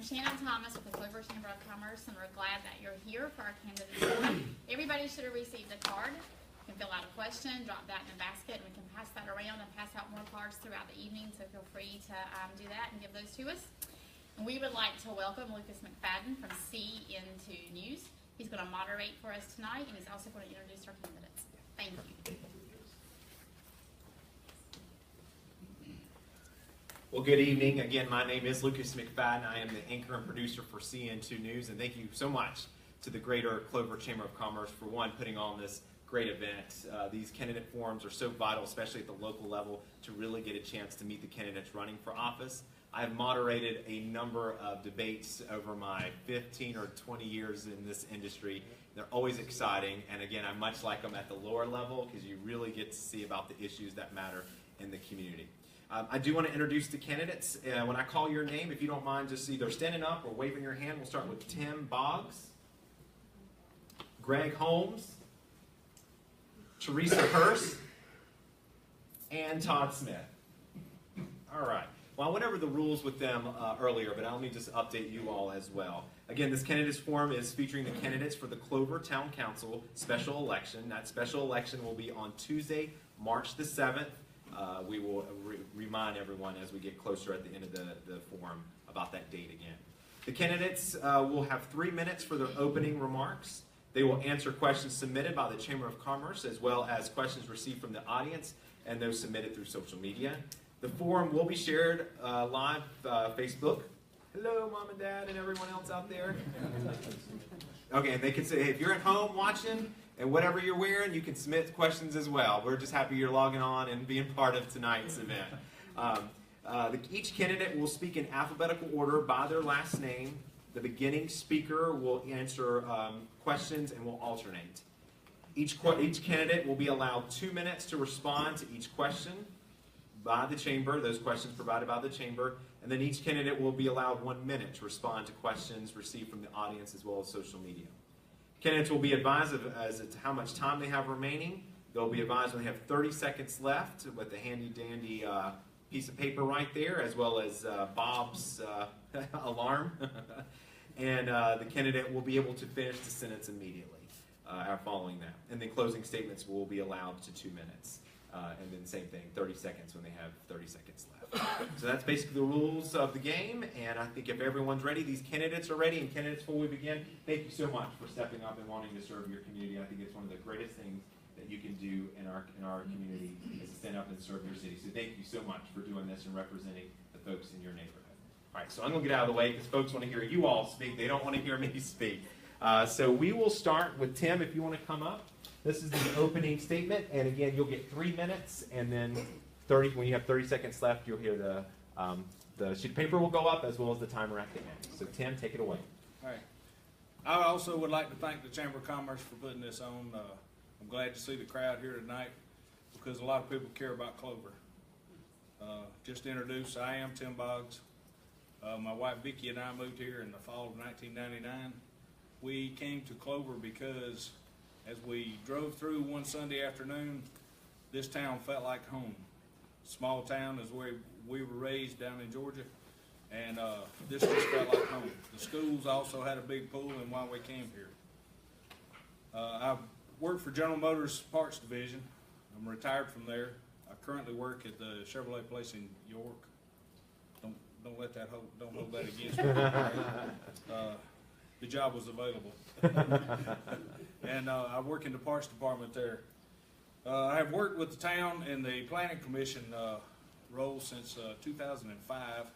Shannon Thomas with the Clover Chamber of Commerce, and we're glad that you're here for our candidate forum. Everybody should have received a card. You can fill out a question, drop that in a basket, and we can pass that around and pass out more cards throughout the evening, so feel free to do that and give those to us. And we would like to welcome Lucas McFadden from C-N2 News. He's going to moderate for us tonight, and he's also going to introduce our candidates. Thank you. Well, good evening. Again, my name is Lucas McFadden. I am the anchor and producer for CN2 News, and thank you so much to the Greater Clover Chamber of Commerce for, one, putting on this great event. These candidate forums are so vital, especially at the local level, to really get a chance to meet the candidates running for office. I have moderated a number of debates over my 15 or 20 years in this industry. They're always exciting, and again, I much like them at the lower level because you really get to see about the issues that matter in the community. I do want to introduce the candidates. When I call your name, if you don't mind just either standing up or waving your hand, we'll start with Tim Boggs, Greg Holmes, Teresa Hurst, and Todd Smith. All right. Well, I went over the rules with them earlier, but let me just update you all as well. Again, this candidates forum is featuring the candidates for the Clover Town Council special election. That special election will be on Tuesday, March the 7th. We will remind everyone as we get closer at the end of the forum about that date again. The candidates will have 3 minutes for their opening remarks. They will answer questions submitted by the Chamber of Commerce as well as questions received from the audience and those submitted through social media. The forum will be shared live Facebook. Hello, Mom and Dad and everyone else out there. Okay, and they can say, hey, if you're at home watching, and whatever you're wearing, you can submit questions as well. We're just happy you're logging on and being part of tonight's event. Each candidate will speak in alphabetical order by their last name. The beginning speaker will answer questions and will alternate. Each candidate will be allowed 2 minutes to respond to each question by the chamber, those questions provided by the chamber, and then each candidate will be allowed 1 minute to respond to questions received from the audience as well as social media. Candidates will be advised as to how much time they have remaining. They'll be advised when they have 30 seconds left with a handy-dandy piece of paper right there, as well as Bob's alarm. And the candidate will be able to finish the sentence immediately following that. And then closing statements will be allowed to 2 minutes. And then same thing, 30 seconds when they have 30 seconds left. So that's basically the rules of the game, and I think if everyone's ready, these candidates are ready, and candidates, before we begin, thank you so much for stepping up and wanting to serve your community. I think it's one of the greatest things that you can do in our community is to stand up and serve your city. So thank you so much for doing this and representing the folks in your neighborhood. All right, so I'm going to get out of the way because folks want to hear you all speak. They don't want to hear me speak. So we will start with Tim, if you want to come up. This is the opening statement, and again, you'll get 3 minutes, and then 30. When you have 30 seconds left, you'll hear the sheet of paper will go up as well as the timer at the end. So Tim, take it away. All right. I also would like to thank the Chamber of Commerce for putting this on. I'm glad to see the crowd here tonight because a lot of people care about Clover. Just to introduce, I am Tim Boggs. My wife Vicki and I moved here in the fall of 1999. We came to Clover because as we drove through one Sunday afternoon, this town felt like home. Small town is where we were raised down in Georgia, and this just felt like home. The schools also had a big pool and why we came here. I work for General Motors Parts Division. I'm retired from there. I currently work at the Chevrolet place in York. Don't let that don't hold that against me. The job was available. And I work in the parts department there. I have worked with the town in the planning commission role since 2005.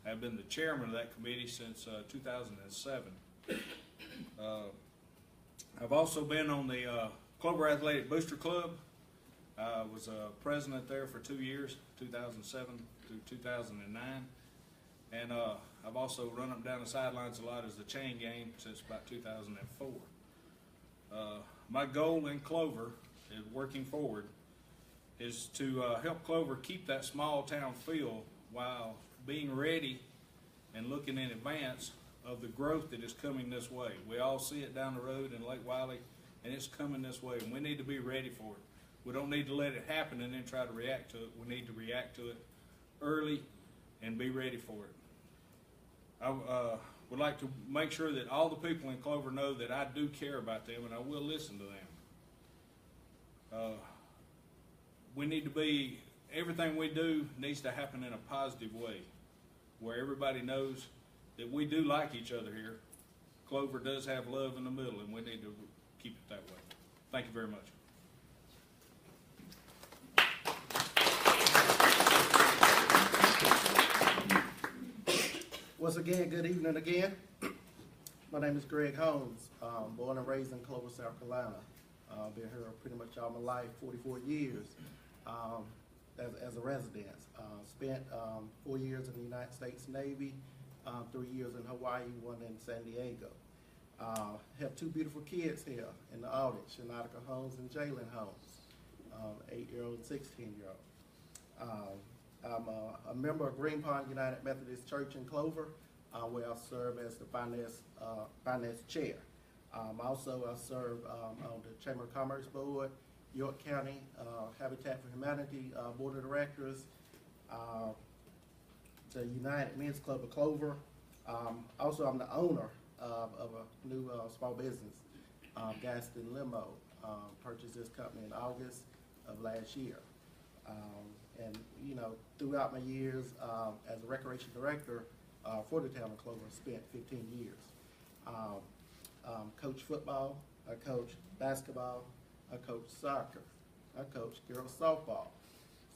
I've been the chairman of that committee since 2007. I've also been on the Clover Athletic Booster Club. I was president there for 2 years, 2007 through 2009. And I've also run up and down the sidelines a lot as the chain game since about 2004. My goal in Clover, is working forward, is to help Clover keep that small town feel while being ready and looking in advance of the growth that is coming this way. We all see it down the road in Lake Wiley, and it's coming this way, and we need to be ready for it. We don't need to let it happen and then try to react to it. We need to react to it early and be ready for it. I would like to make sure that all the people in Clover know that I do care about them and I will listen to them. We need to be, everything we do needs to happen in a positive way, where everybody knows that we do like each other here. Clover does have love in the middle, and we need to keep it that way. Thank you very much. Once again, good evening again. My name is Greg Holmes, born and raised in Clover, South Carolina. Been here pretty much all my life, 44 years as a resident. Spent 4 years in the United States Navy, 3 years in Hawaii, 1 in San Diego. Have 2 beautiful kids here in the audience, Shanatica Holmes and Jalen Holmes, 8-year-old and 16-year-old. I'm a member of Green Pond United Methodist Church in Clover, where I serve as the finance chair. Also, I serve on the Chamber of Commerce Board, York County Habitat for Humanity Board of Directors, the United Men's Club of Clover. Also, I'm the owner of a new small business, Gaston Limo. Purchased this company in August of last year. And you know, throughout my years as a recreation director for the town of Clover, I spent 15 years. Coach football, I coach basketball, I coach soccer, I coach girls softball.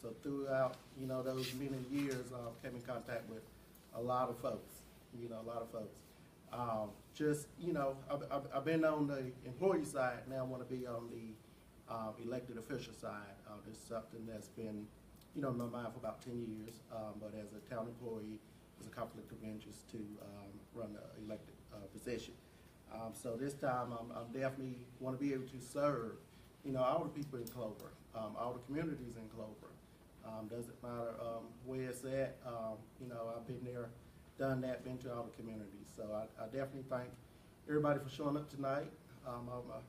So throughout, you know, those many years, I came in contact with a lot of folks. Just, you know, I've been on the employee side. Now I want to be on the elected official side. This is something that's been, you know, in my mind for about 10 years. But as a town employee, it's a conflict of interest to run the elected position. So this time, I'm definitely want to be able to serve, you know, all the people in Clover, all the communities in Clover. Doesn't matter where it's at. You know, I've been there, done that, been to all the communities. So I definitely thank everybody for showing up tonight. All my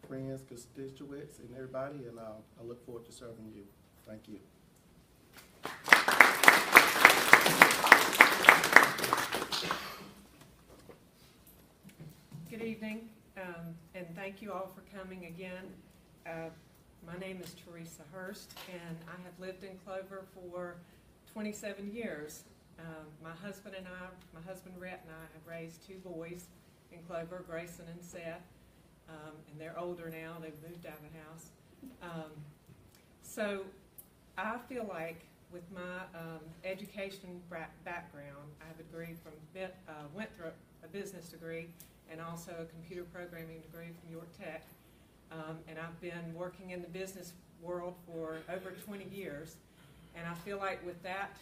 friends, constituents, and everybody, and I look forward to serving you. Thank you. Good evening, and thank you all for coming again. My name is Teresa Hurst, and I have lived in Clover for 27 years. My husband Rhett and I have raised 2 boys in Clover, Grayson and Seth, and they're older now. They've moved out of the house. So I feel like with my education background, I have a degree from Winthrop, a business degree, and also a computer programming degree from York Tech. And I've been working in the business world for over 20 years. And I feel like with that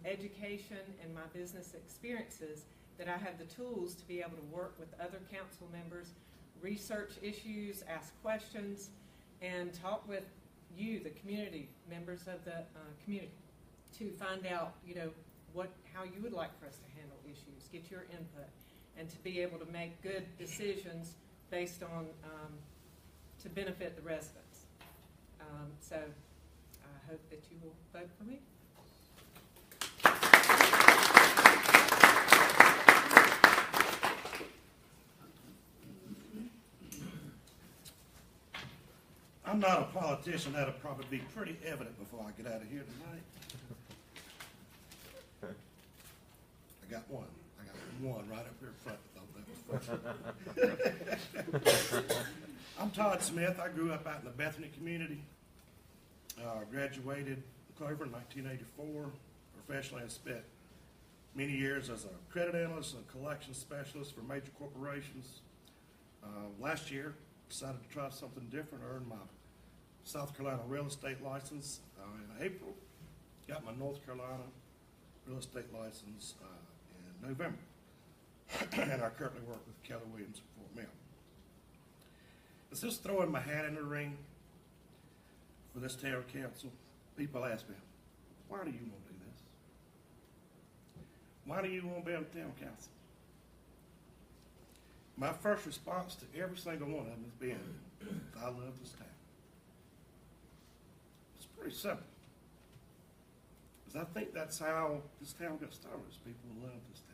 education and my business experiences, that I have the tools to be able to work with other council members, research issues, ask questions, and talk with you, the community, members of the community, to find out, you know, how you would like for us to handle issues, get your input, and to be able to make good decisions based on, to benefit the residents. So I hope that you will vote for me. I'm not a politician. That'll probably be pretty evident before I get out of here tonight. I got one right up here in front. That was first. I'm Todd Smith. I grew up out in the Bethany community. Graduated Clover in 1984. Professionally, I spent many years as a credit analyst and collection specialist for major corporations. Last year, decided to try something different. Earned my South Carolina real estate license in April. Got my North Carolina real estate license in November. And I currently work with Keller Williams at Fort Mill. It's just throwing my hat in the ring for this town council. People ask me, why do you want to do this? Why do you want to be on the town council? My first response to every single one of them has been, I love this town. It's pretty simple. Because I think that's how this town got started, is people love this town.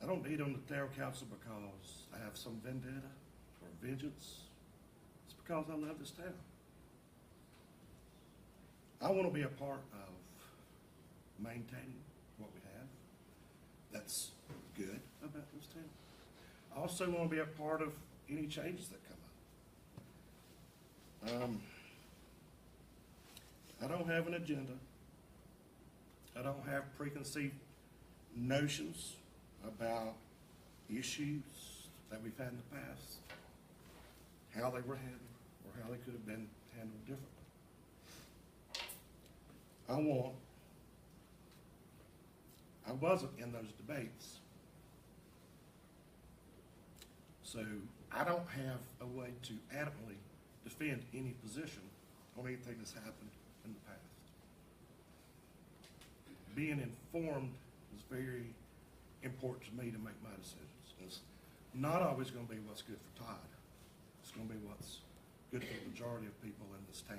I don't need on the town council because I have some vendetta or vengeance. It's because I love this town. I want to be a part of maintaining what we have that's good about this town. I also want to be a part of any changes that come up. I don't have an agenda. I don't have preconceived notions about issues that we've had in the past, how they were handled, or how they could have been handled differently. I wasn't in those debates, so I don't have a way to adamantly defend any position on anything that's happened in the past. Being informed is very important to me to make my decisions. It's not always going to be what's good for Todd. It's going to be what's good for the majority of people in this town.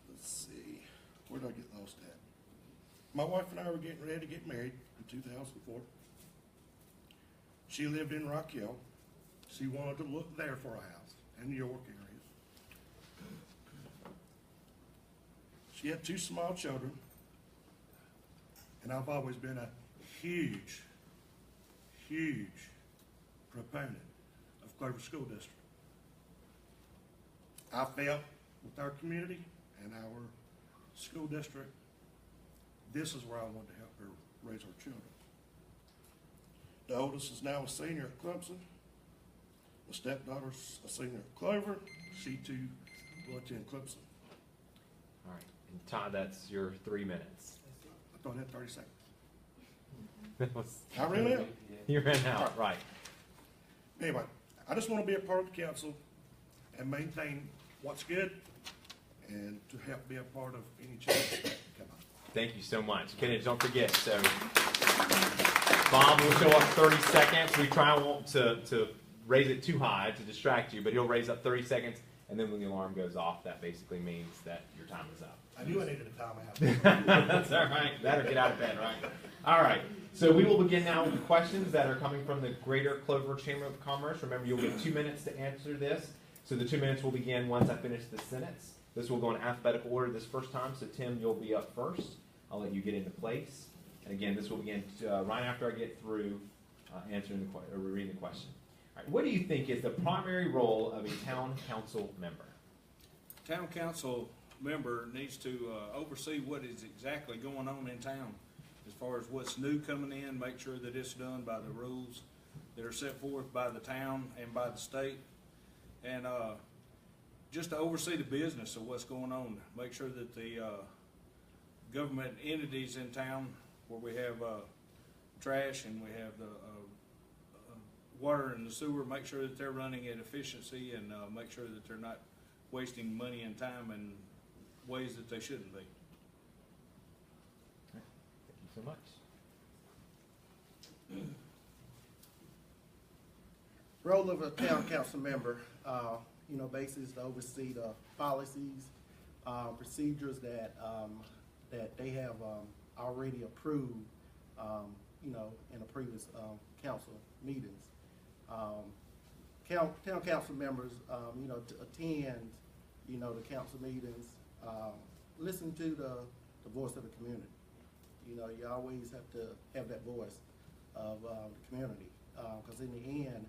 Let's see, where did I get lost at? My wife and I were getting ready to get married in 2004. She lived in Rock Hill. She wanted to look there for a house in New York area. She had 2 small children, and I've always been a huge, huge proponent of Clover School District. I felt with our community and our school district, this is where I wanted to help her raise our children. The oldest is now a senior at Clemson. My stepdaughter's a senior at Clover. She too will attend Clemson. All right. And Todd, that's your 3 minutes. I thought I had 30 seconds. That was- I ran out. You ran out, right. Anyway, I just want to be a part of the council and maintain what's good and to help be a part of any change that come up. Thank you so much. Kennedy, don't forget, so Bob will show up 30 seconds. We try not to raise it too high to distract you, but he'll raise up 30 seconds, and then when the alarm goes off, that basically means that your time is up. I knew I needed a timeout. That's all right. Better get out of bed, right? All right. So we will begin now with the questions that are coming from the Greater Clover Chamber of Commerce. Remember, you'll get 2 minutes to answer this. So the 2 minutes will begin once I finish the sentence. This will go in alphabetical order this first time. So Tim, you'll be up first. I'll let you get into place. And again, this will begin right after I get through answering the reading the question. All right. What do you think is the primary role of a town council member? Town council member needs to oversee what is exactly going on in town as far as what's new coming in, make sure that it's done by the rules that are set forth by the town and by the state, and just to oversee the business of what's going on, make sure that the government entities in town where we have trash and we have the water and the sewer, make sure that they're running at efficiency and make sure that they're not wasting money and time in ways that they shouldn't be. Thank you so much. Role of a town council member, basically is to oversee the policies, procedures that they have already approved, in the previous council meetings. Town council members, to attend, the council meetings, listen to the voice of the community. You always have to have that voice of the community, because in the end,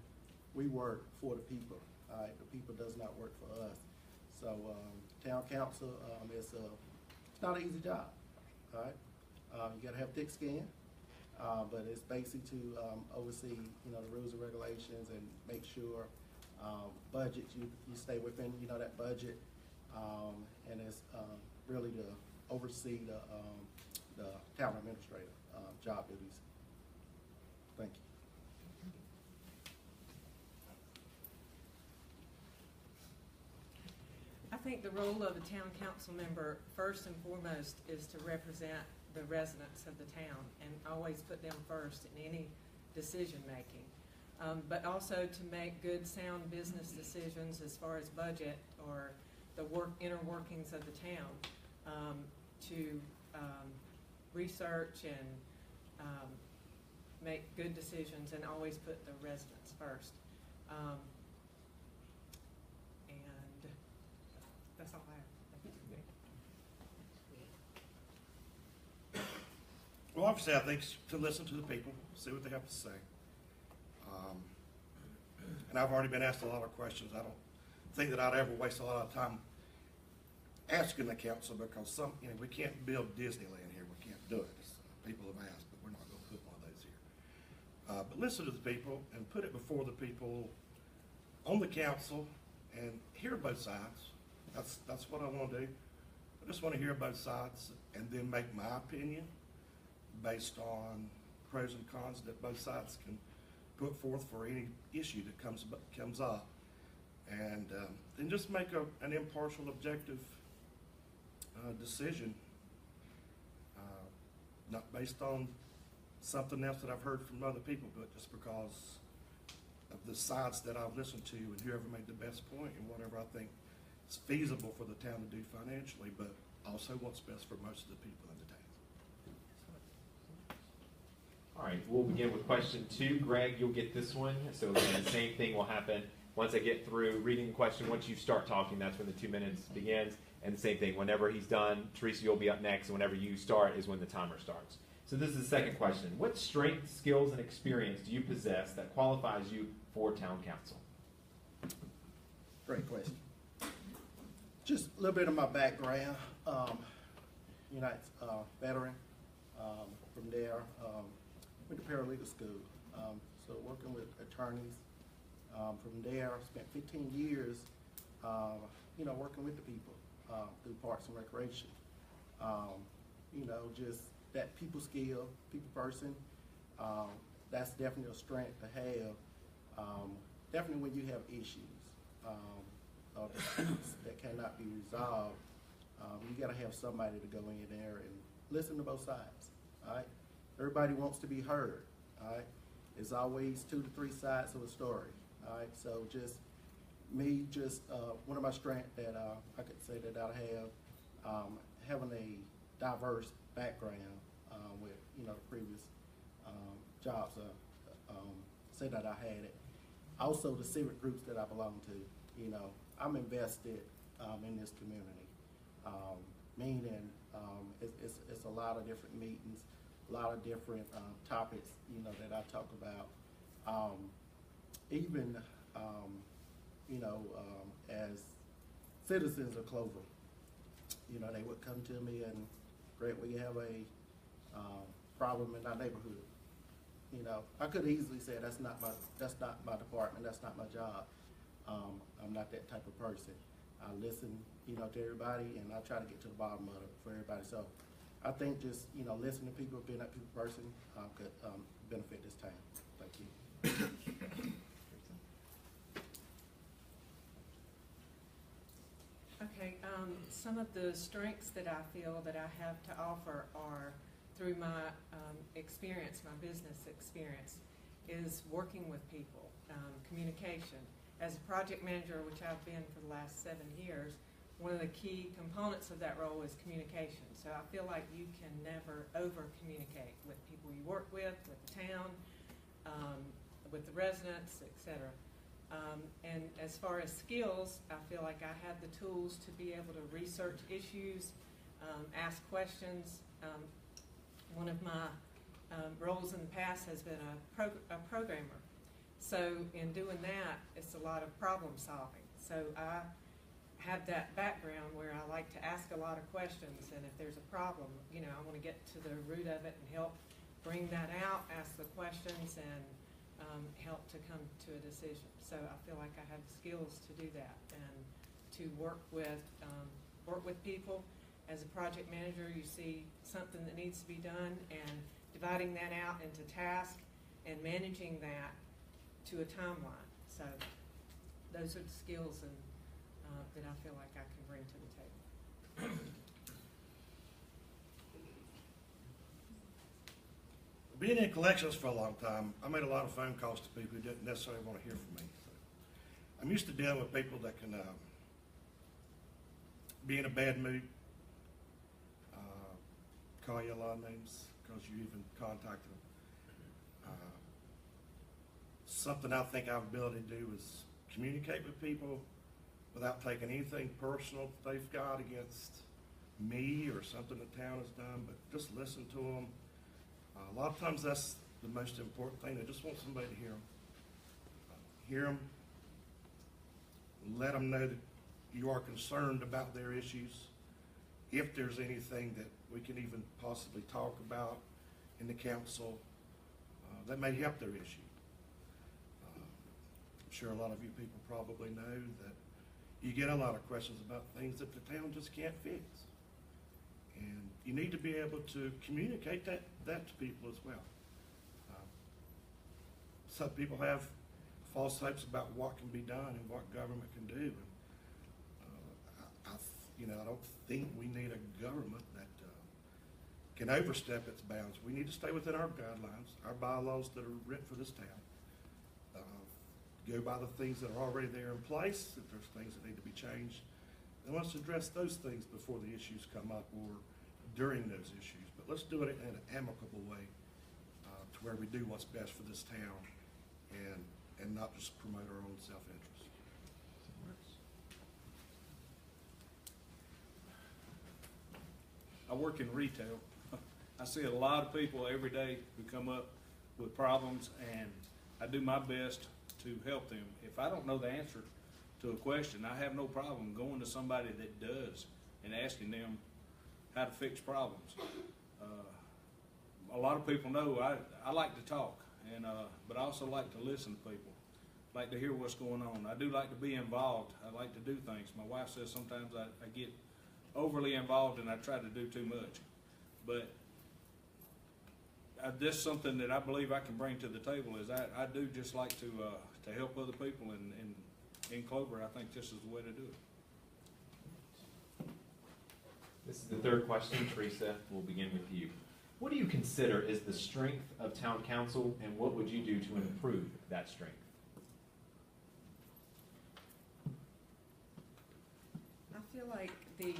we work for the people. The people does not work for us. So town council it's not an easy job. All right, you got to have thick skin, but it's basically to oversee the rules and regulations and make sure budget you stay within that budget, and it's really to oversee the town administrator job duties. Thank you. I think the role of a town council member, first and foremost, is to represent the residents of the town and always put them first in any decision-making. But also to make good, sound business decisions as far as budget or the inner workings of the town, to research and make good decisions and always put the residents first. And that's all I have. Well, obviously, I think to listen to the people, see what they have to say. And I've already been asked a lot of questions. I don't think that I'd ever waste a lot of time asking the council, because we can't build Disneyland here. We can't do it. People have asked, but we're not going to put one of those here. But listen to the people and put it before the people on the council and hear both sides. That's what I want to do. I just want to hear both sides and then make my opinion based on pros and cons that both sides can put forth for any issue that comes up, and then just make an impartial, objective decision, not based on something else that I've heard from other people, but just because of the sides that I've listened to and whoever made the best point and whatever I think is feasible for the town to do financially, but also what's best for most of the people in the town. All right, we'll begin with question 2. Greg, you'll get this one. So again, the same thing will happen once I get through reading the question. Once you start talking, that's when the 2 minutes begins. And the same thing, whenever he's done, Teresa, you'll be up next. And whenever you start is when the timer starts. So this is the second question. What strengths, skills, and experience do you possess that qualifies you for town council? Great question. Just a little bit of my background. Veteran. From there, went to paralegal school. So working with attorneys. From there, spent 15 years, working with the people through Parks and Recreation. Just that people skill, people person. That's definitely a strength to have. Definitely when you have issues or disputes that cannot be resolved, you got to have somebody to go in there and listen to both sides. All right, everybody wants to be heard. All right, there's always 2 to 3 sides of a story. All right, so one of my strengths that I could say that I have, having a diverse background with the previous jobs, say that I had it. Also, the civic groups that I belong to, I'm invested in this community. Meaning, it's a lot of different meetings, a lot of different topics, that I talk about. Even, as citizens of Clover, they would come to me and, Greg, we have a problem in our neighborhood. I could easily say that's not my department, that's not my job. I'm not that type of person. I listen, to everybody, and I try to get to the bottom of it for everybody. So I think just, listening to people, being that people person, could benefit this town. Thank you. Okay, some of the strengths that I feel that I have to offer are through my experience, my business experience, is working with people, communication. As a project manager, which I've been for the last 7 years, one of the key components of that role is communication. So I feel like you can never over-communicate with people you work with the town, with the residents, etc. And as far as skills, I feel like I have the tools to be able to research issues, ask questions. One of my roles in the past has been a programmer. So in doing that, it's a lot of problem solving. So I have that background where I like to ask a lot of questions, and if there's a problem, I want to get to the root of it and help bring that out, ask the questions, and help to come to a decision. So I feel like I have the skills to do that and to work with people. As a project manager, you see something that needs to be done and dividing that out into tasks and managing that to a timeline. So those are the skills that I feel like I can bring to the table. Being in collections for a long time, I made a lot of phone calls to people who didn't necessarily want to hear from me. So I'm used to dealing with people that can be in a bad mood, call you a lot of names, because you even contacted them. Something I think I have ability to do is communicate with people without taking anything personal that they've got against me or something the town has done, but just listen to them. A lot of times that's the most important thing. I just want somebody to hear them. Hear them. Let them know that you are concerned about their issues. If there's anything that we can even possibly talk about in the council that may help their issue. I'm sure a lot of you people probably know that you get a lot of questions about things that the town just can't fix. And you need to be able to communicate that to people as well. Some people have false hopes about what can be done and what government can do. And, I don't think we need a government that can overstep its bounds. We need to stay within our guidelines, our bylaws that are written for this town. Go by the things that are already there in place. If there's things that need to be changed, then let's address those things before the issues come up or during those issues. But let's do it in an amicable way to where we do what's best for this town and not just promote our own self-interest. I work in retail. I see a lot of people every day who come up with problems, and I do my best to help them. If I don't know the answer to a question, I have no problem going to somebody that does and asking them how to fix problems. A lot of people know I like to talk, but I also like to listen to people, like to hear what's going on. I do like to be involved. I like to do things. My wife says sometimes I get overly involved and I try to do too much. But that's something that I believe I can bring to the table is I do just like to help other people, and in Clover, I think this is the way to do it. This is the third question. Teresa, we'll begin with you. What do you consider is the strength of town council, and what would you do to improve that strength? I feel like the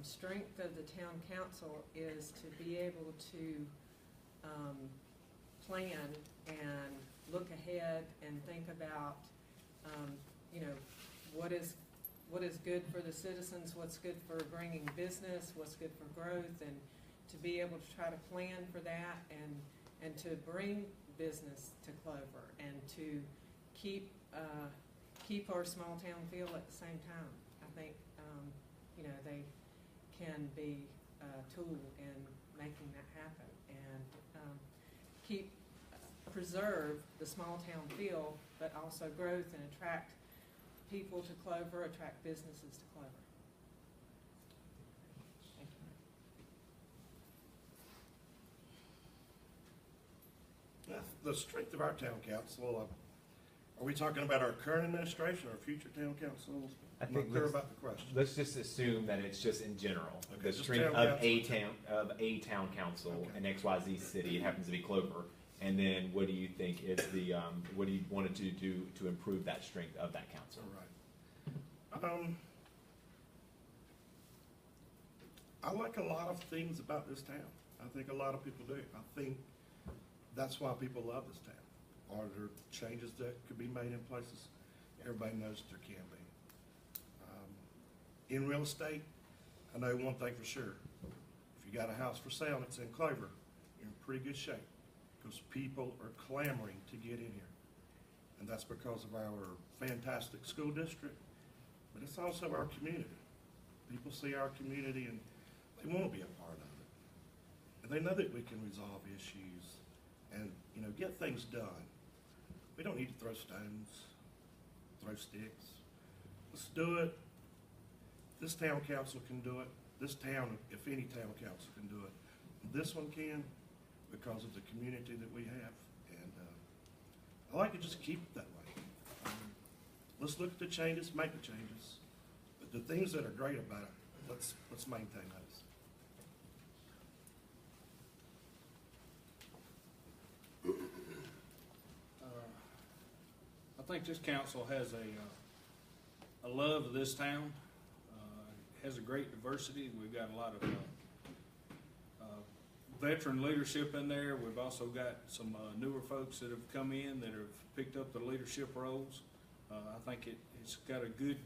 strength of the town council is to be able to plan and look ahead and think about, what is good for the citizens, what's good for bringing business, what's good for growth, and to be able to try to plan for that and to bring business to Clover and to keep our small town feel at the same time. I think they can be a tool in making that happen and preserve the small town feel, but also growth and attract people to Clover, attract businesses to Clover. Thank you. The strength of our town council, are we talking about our current administration or future town council? I I'm think not clear let's- about the question. Let's just assume that it's just in general. Okay, The just strength town of council. a town council Okay. in XYZ city. It happens to be Clover. And then what do you think is what do you want to do to improve that strength of that council? All right. I like a lot of things about this town. I think a lot of people do. I think that's why people love this town. Are there changes that could be made in places? Everybody knows there can be. In real estate, I know one thing for sure. If you got a house for sale and it's in Clover, you're in pretty good shape because people are clamoring to get in here. And that's because of our fantastic school district, but it's also our community. People see our community and they want to be a part of it. And they know that we can resolve issues and, get things done. We don't need to throw stones, throw sticks. Let's do it. This town council can do it. This town, if any town council can do it, this one can because of the community that we have. And I like to just keep it that way. Let's look at the changes, make the changes. But the things that are great about it, let's maintain those. I think this council has a love of this town. Has a great diversity. We've got a lot of veteran leadership in there. We've also got some newer folks that have come in that have picked up the leadership roles. I think it's got a good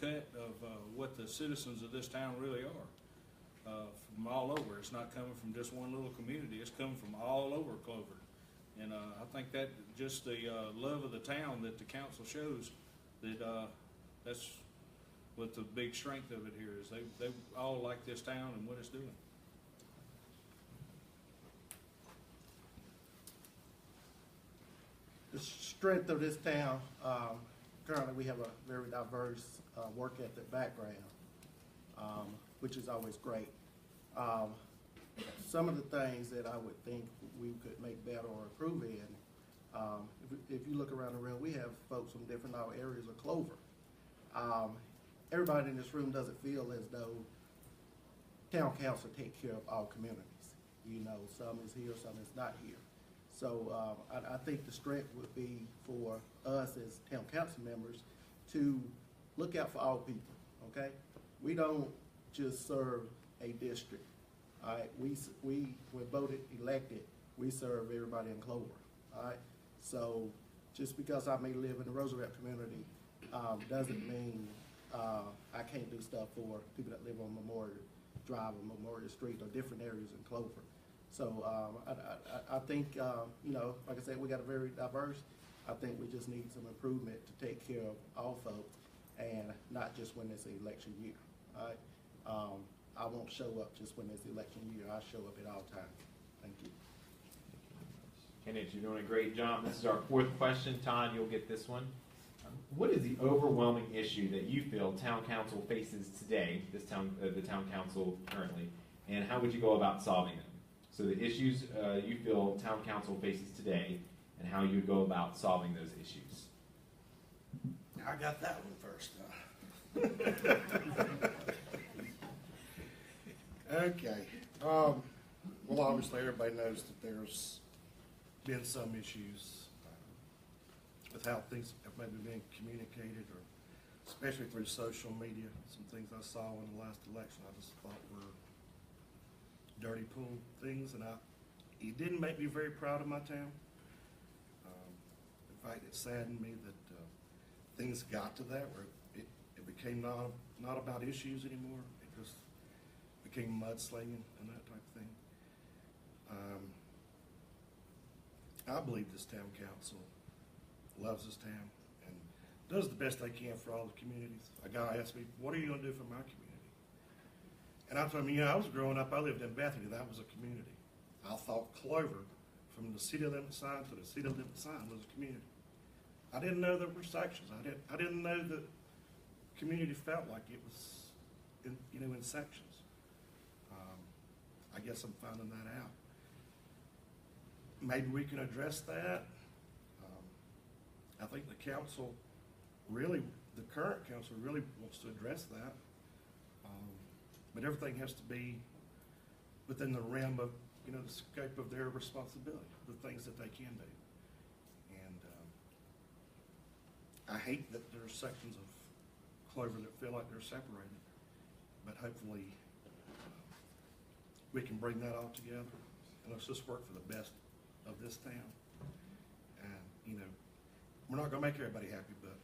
cut of what the citizens of this town really are, from all over. It's not coming from just one little community. It's coming from all over Clover. And I think that just the love of the town that the council shows, that that's what the big strength of it here is. They all like this town and what it's doing. The strength of this town, currently we have a very diverse work ethic background, which is always great. Some of the things that I would think we could make better or improve in, if you look around the room, we have folks from different areas of Clover. Everybody in this room doesn't feel as though town council take care of all communities. You know, some is here, some is not here. So I think the strength would be for us as town council members to look out for all people, okay? We don't just serve a district, all right? We're voted, elected, we serve everybody in Clover, all right? So just because I may live in the Roosevelt community doesn't mean I can't do stuff for people that live on Memorial Drive or Memorial Street or different areas in Clover. So I think, you know, like I said, we got a very diverse. I think we just need some improvement to take care of all folks and not just when it's an election year. All right? I won't show up just when it's election year. I show up at all times. Thank you. Kenneth, you're doing a great job. This is our fourth question. Todd, you'll get this one. What is the overwhelming issue that you feel town council faces today, the town council currently, and how would you go about solving them? So the issues you feel town council faces today, and how you would go about solving those issues. I got that one first. Okay. Well, obviously, everybody knows that there's been some issues with how things have maybe been communicated, or especially through social media. Some things I saw in the last election I just thought were dirty pool things, and it didn't make me very proud of my town. In fact, it saddened me that things got to that where it became not about issues anymore. It just became mudslinging and that type of thing. I believe this town council loves this town and does the best they can for all the communities. A guy asked me, "What are you going to do for my community?" And I told him, I was growing up, I lived in Bethany, that was a community. I thought Clover, from the city limit sign to the city limit sign, was a community. I didn't know there were sections. I didn't know that community felt like it was in sections. I guess I'm finding that out. Maybe we can address that. I think the council really, the current council really wants to address that. But everything has to be within the realm of, the scope of their responsibility, the things that they can do. And I hate that there's sections of Clover that feel like they're separated, but hopefully we can bring that all together and let's just work for the best of this town. And, we're not going to make everybody happy, but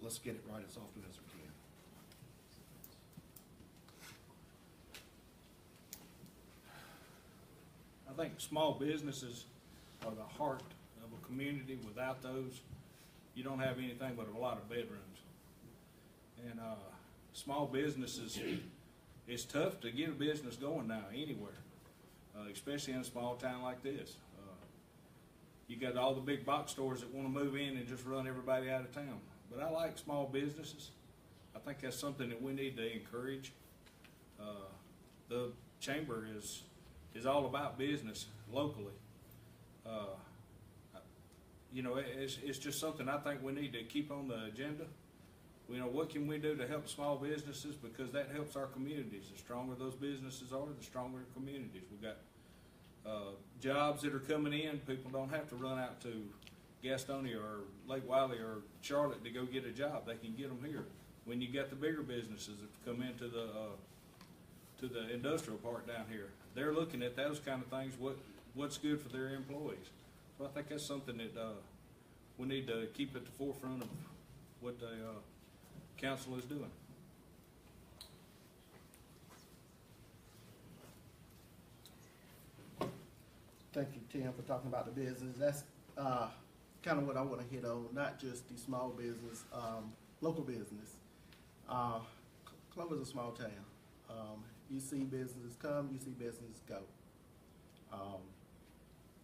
let's get it right as often as we can. I think small businesses are the heart of a community. Without those, you don't have anything but a lot of bedrooms. And small businesses, it's tough to get a business going now anywhere, especially in a small town like this. You got all the big box stores that want to move in and just run everybody out of town. But I like small businesses. I think that's something that we need to encourage. The chamber is all about business locally. It's just something I think we need to keep on the agenda. What can we do to help small businesses, because that helps our communities. The stronger those businesses are, the stronger the communities. We've got jobs that are coming in. People don't have to run out to Gastonia or Lake Wiley or Charlotte to go get a job. They can get them here. When you got the bigger businesses that come into the industrial park down here, they're looking at those kind of things, what's good for their employees. So I think that's something that, we need to keep at the forefront of what the, council is doing. Thank you, Tim, for talking about the business. That's kind of what I want to hit on, not just the small business, local business. Clover's a small town. You see businesses come, you see businesses go.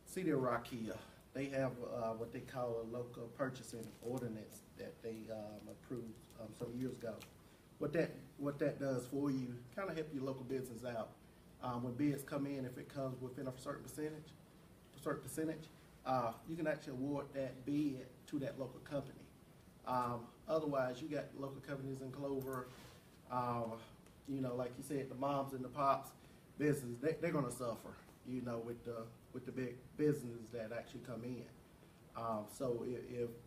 City of Rockia, they have what they call a local purchasing ordinance that they approved some years ago. What that does for you, kind of help your local business out. When bids come in, if it comes within a certain percentage, you can actually award that bid to that local company. Otherwise, you got local companies in Clover, you know, like you said, the moms and the pops business, they're gonna suffer, you know, with the big businesses that actually come in. So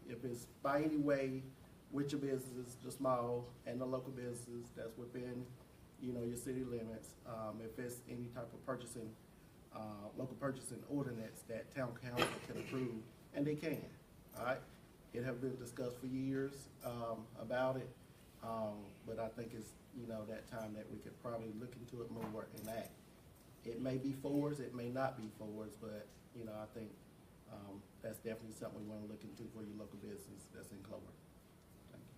if it's by any way with your businesses, the small and the local businesses that's within, you know, your city limits, if it's any type of purchasing, local purchasing ordinance that town council can approve, and they can, all right? It have been discussed for years about it, but I think it's, you know, that time that we could probably look into it more and act. It may be fours, it may not be fours, but, you know, I think that's definitely something we want to look into for your local business that's in Clover. Thank you.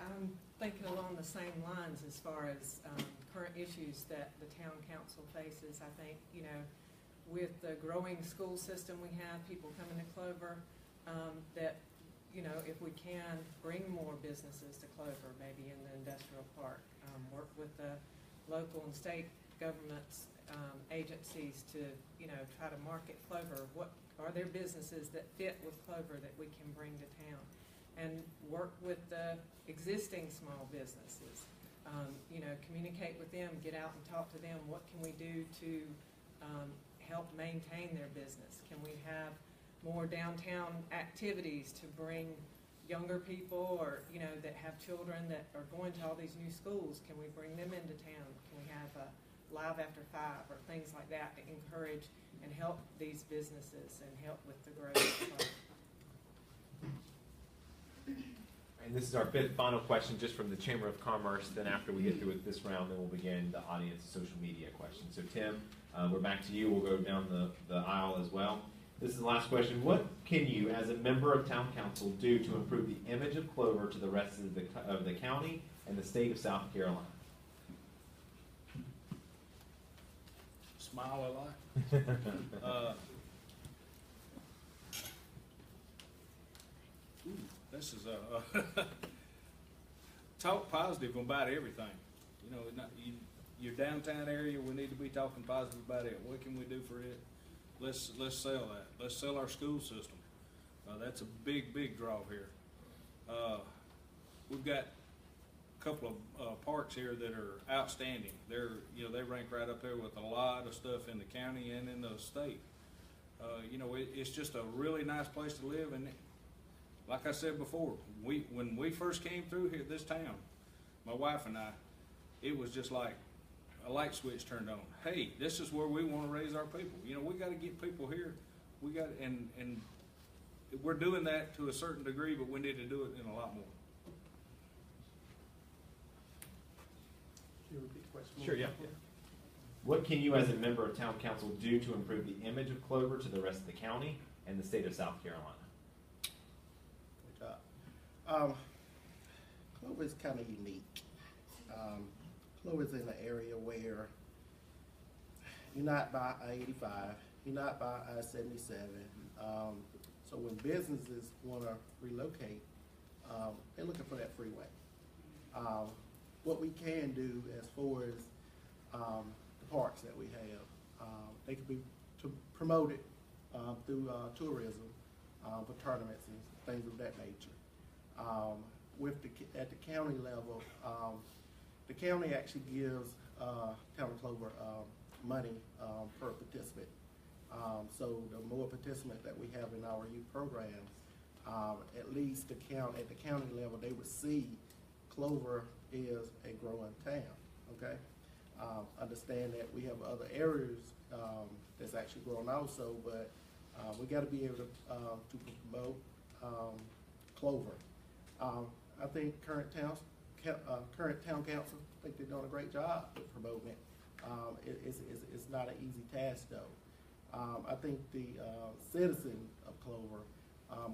I'm thinking along the same lines as far as current issues that the town council faces. I think, you know, with the growing school system we have, people coming to Clover, that, you know, if we can bring more businesses to Clover, maybe in the industrial park, work with the local and state governments, agencies to, you know, try to market Clover. What are there businesses that fit with Clover that we can bring to town? And work with the existing small businesses. You know, communicate with them, get out and talk to them. What can we do to help maintain their business? Can we have more downtown activities to bring younger people, or, you know, that have children that are going to all these new schools? Can we bring them into town? Can we have a Live After 5 or things like that to encourage and help these businesses and help with the growth? And this is our fifth final question, just from the Chamber of Commerce. Then after we get through with this round, then we'll begin the audience social media questions. So Tim, we're back to you. We'll go down the aisle as well. This is the last question. What can you, as a member of town council, do to improve the image of Clover to the rest of the county and the state of South Carolina? Smile a lot. This is talk positive about everything. You know, your downtown area, we need to be talking positive about it. What can we do for it? Let's sell that. Let's sell our school system. That's a big draw here. We've got a couple of parks here that are outstanding. They rank right up there with a lot of stuff in the county and in the state. You know, it's just a really nice place to live. And like I said before, when we first came through here, this town, my wife and I, it was just like a light switch turned on. Hey, this is where we want to raise our people. You know, we got to get people here. We got, and we're doing that to a certain degree, but we need to do it in a lot more. Can you repeat the question? Sure, yeah. What can you, as a member of town council, do to improve the image of Clover to the rest of the county and the state of South Carolina? Good job. Clover is kind of unique. Clover is in an area where you're not by I-85, you're not by I-77. So when businesses want to relocate, they're looking for that freeway. What we can do as far as the parks that we have, they could be promoted through tourism, for tournaments and things of that nature. At the county level, the county actually gives Town of Clover money per participant. So the more participants that we have in our youth programs, at least at the county level, they would see Clover is a growing town, okay? Understand that we have other areas that's actually growing also, but we got to be able to promote Clover. I think current town council, I think they're doing a great job with promoting it. It's not an easy task though. I think the citizen of Clover,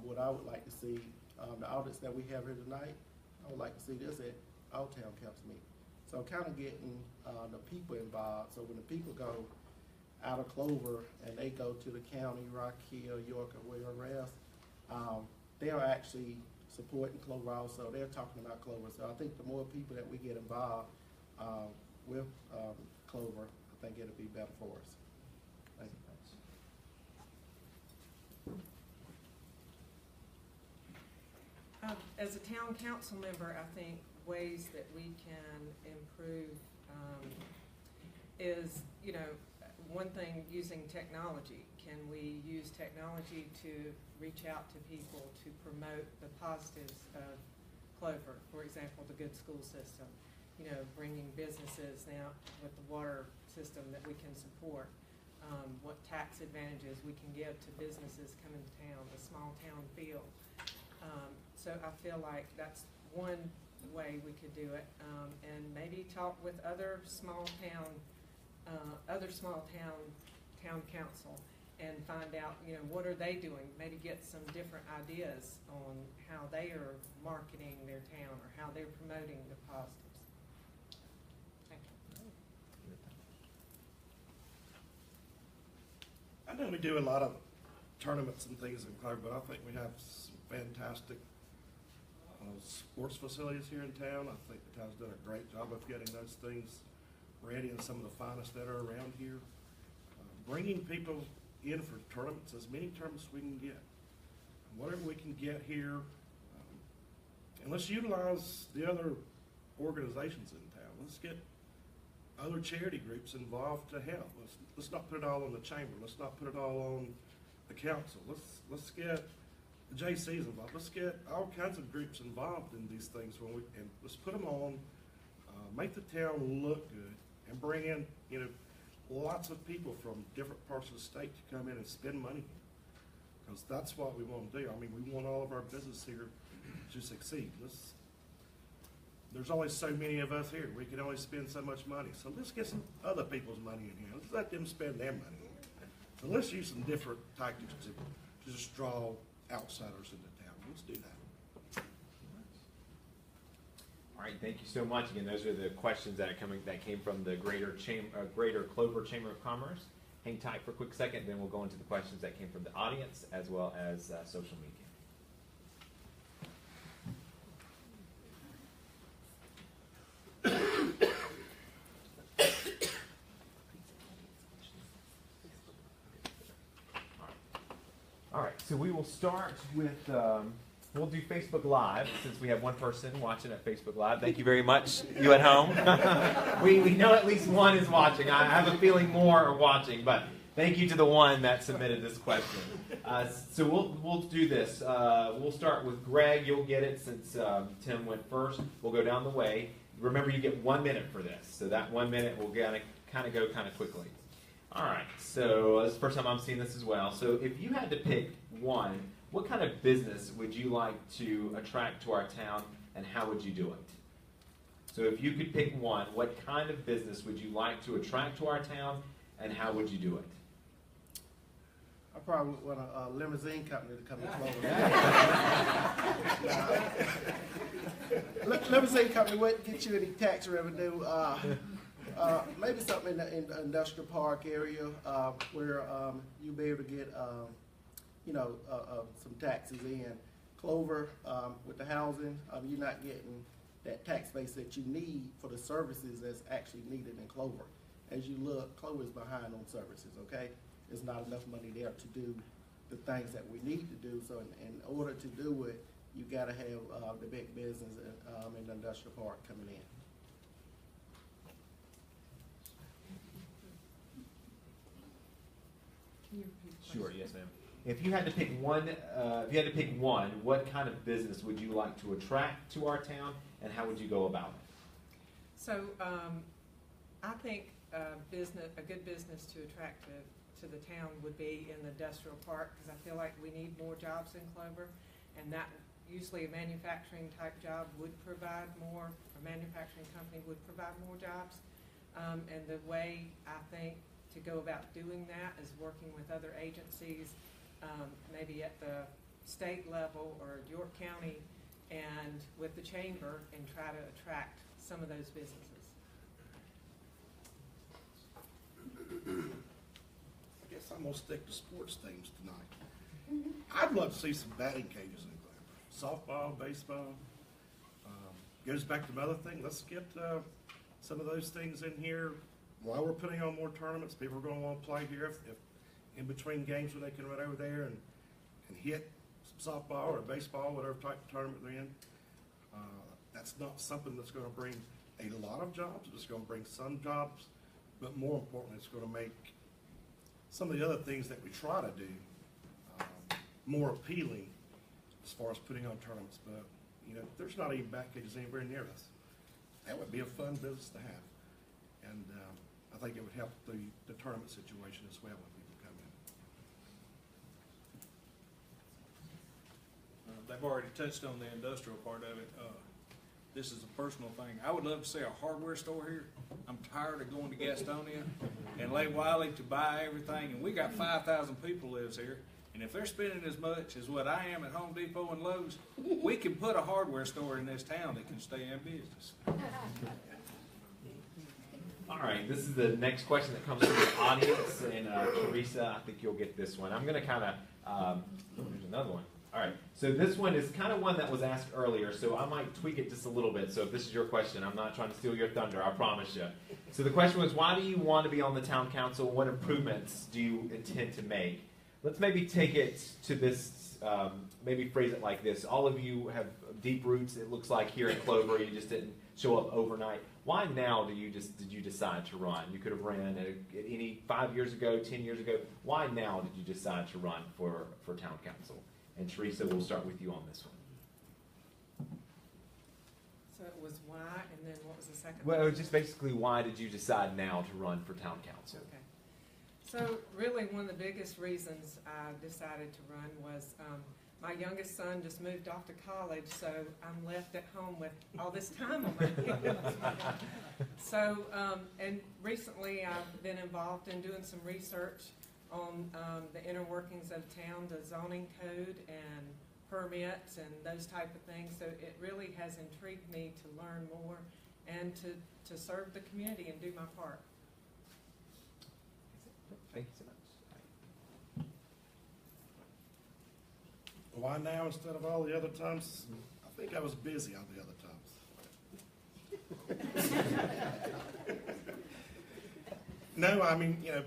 what I would like to see, the audits that we have here tonight, I would like to see this at our town council meeting. So kind of getting the people involved, so when the people go out of Clover and they go to the county, Rock Hill, York, or wherever else, they are actually supporting Clover also. They're talking about Clover. So I think the more people that we get involved with Clover, I think it'll be better for us. Thank you. As a town council member, I think ways that we can improve is, you know, one thing, using technology. Can we use technology to reach out to people to promote the positives of Clover? For example, the good school system, you know, bringing businesses now with the water system that we can support. What tax advantages we can give to businesses coming to town, the small town feel. So I feel like that's one way we could do it, and maybe talk with other small town council and find out, you know, what are they doing? Maybe get some different ideas on how they are marketing their town or how they're promoting the positives. Thank you. I know we do a lot of tournaments and things in Clover, but I think we have some fantastic sports facilities here in town. I think the town's done a great job of getting those things ready, and some of the finest that are around here. Bringing people in for tournaments, as many tournaments we can get. Whatever we can get here, and let's utilize the other organizations in town. Let's get other charity groups involved to help. Let's not put it all on the chamber. Let's not put it all on the council. Let's get the JCs involved. Let's get all kinds of groups involved in these things and let's put them on. Make the town look good and bring in, you know, lots of people from different parts of the state to come in and spend money, because that's what we want to do. I mean, we want all of our business here to succeed. There's only so many of us here. We can only spend so much money. So let's get some other people's money in here. Let's let them spend their money. So let's use some different tactics to just draw outsiders into town. Let's do that. All right, thank you so much. Again, those are the questions that came from the Greater Clover Chamber of Commerce. Hang tight for a quick second, then we'll go into the questions that came from the audience as well as social media. All right, so we will start with, we'll do Facebook Live, since we have one person watching at Facebook Live. Thank you very much, you at home. we know at least one is watching. I have a feeling more are watching, but thank you to the one that submitted this question. So we'll do this. We'll start with Greg. You'll get it since Tim went first. We'll go down the way. Remember, you get 1 minute for this, so that 1 minute will kind of go quickly. All right, so this is the first time I'm seeing this as well. So if you had to pick one, what kind of business would you like to attract to our town, and how would you do it? So if you could pick one, what kind of business would you like to attract to our town, and how would you do it? I probably want a limousine company to come to Clover. Limousine company wouldn't get you any tax revenue. Maybe something in the industrial park area where you'll be able to get some taxes in. Clover, with the housing, you're not getting that tax base that you need for the services that's actually needed in Clover. As you look, Clover is behind on services, okay? There's not enough money there to do the things that we need to do. So in order to do it, you got to have the big business in the industrial park coming in. Can you repeat the Sure, question? yes, ma'am. If you had to pick one, what kind of business would you like to attract to our town, and how would you go about it? So I think a good business to attract to the town would be in the industrial park, because I feel like we need more jobs in Clover, and that usually a manufacturing type job would provide more, a manufacturing company would provide more jobs. And the way I think to go about doing that is working with other agencies, maybe at the state level or York County, and with the chamber, and try to attract some of those businesses. I guess I'm gonna stick to sports teams tonight. I'd love to see some batting cages in Clover. Softball, baseball. Goes back to the other thing. Let's get some of those things in here while we're putting on more tournaments. People are gonna want to play here if in between games where they can run over there and hit some softball or baseball, whatever type of tournament they're in. That's not something that's going to bring a lot of jobs. It's going to bring some jobs, but more importantly, it's going to make some of the other things that we try to do more appealing as far as putting on tournaments. But you know, there's not even bat cages anywhere near us. That would be a fun business to have, and I think it would help the tournament situation as well when people come in. They've already touched on the industrial part of it. This is a personal thing. I would love to see a hardware store here. I'm tired of going to Gastonia and Lake Wiley to buy everything, and we got 5,000 people lives here. And if they're spending as much as what I am at Home Depot and Lowe's, we can put a hardware store in this town that can stay in business. All right, this is the next question that comes from the audience, and Teresa, I think you'll get this one. I'm going to kind of, there's another one. All right, so this one is kind of one that was asked earlier, so I might tweak it just a little bit. So if this is your question, I'm not trying to steal your thunder, I promise you. So the question was, why do you want to be on the town council? What improvements do you intend to make? Let's maybe take it to this, maybe phrase it like this. All of you have deep roots, it looks like, here in Clover. You just didn't show up overnight. Why now did you decide to run? You could have ran at any 5 years ago, 10 years ago. Why now did you decide to run for town council? And Teresa, we'll start with you on this one. So it was why, and then what was the second? Well, it was just basically, why did you decide now to run for town council? Okay. So really, one of the biggest reasons I decided to run was my youngest son just moved off to college, so I'm left at home with all this time on my hands. So, and recently I've been involved in doing some research on the inner workings of town, the zoning code and permits and those type of things. So it really has intrigued me to learn more and to serve the community and do my part. Thank you so much. Why now instead of all the other times? I think I was busy all the other times. No, I mean, you know,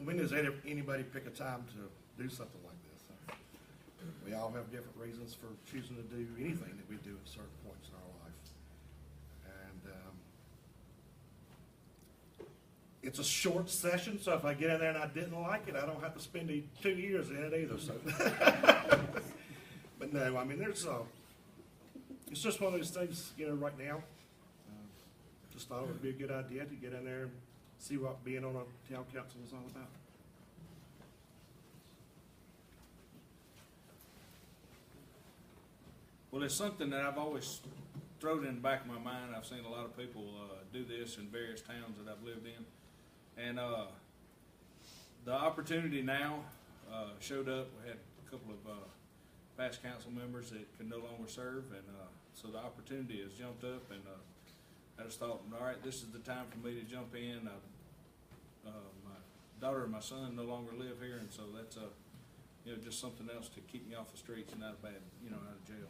when does anybody pick a time to do something like this? We all have different reasons for choosing to do anything that we do at certain points in our life. And it's a short session, so if I get in there and I didn't like it, I don't have to spend 2 years in it either. So, but no, I mean, it's just one of those things, you know, right now. Just thought it would be a good idea to get in there and see what being on a town council is all about. Well, it's something that I've always thrown in the back of my mind. I've seen a lot of people do this in various towns that I've lived in. And the opportunity now showed up. We had a couple of past council members that could no longer serve, and so the opportunity has jumped up, and I just thought, all right, this is the time for me to jump in. My daughter and my son no longer live here, and so that's you know, just something else to keep me off the streets and out of bad, you know, out of jail.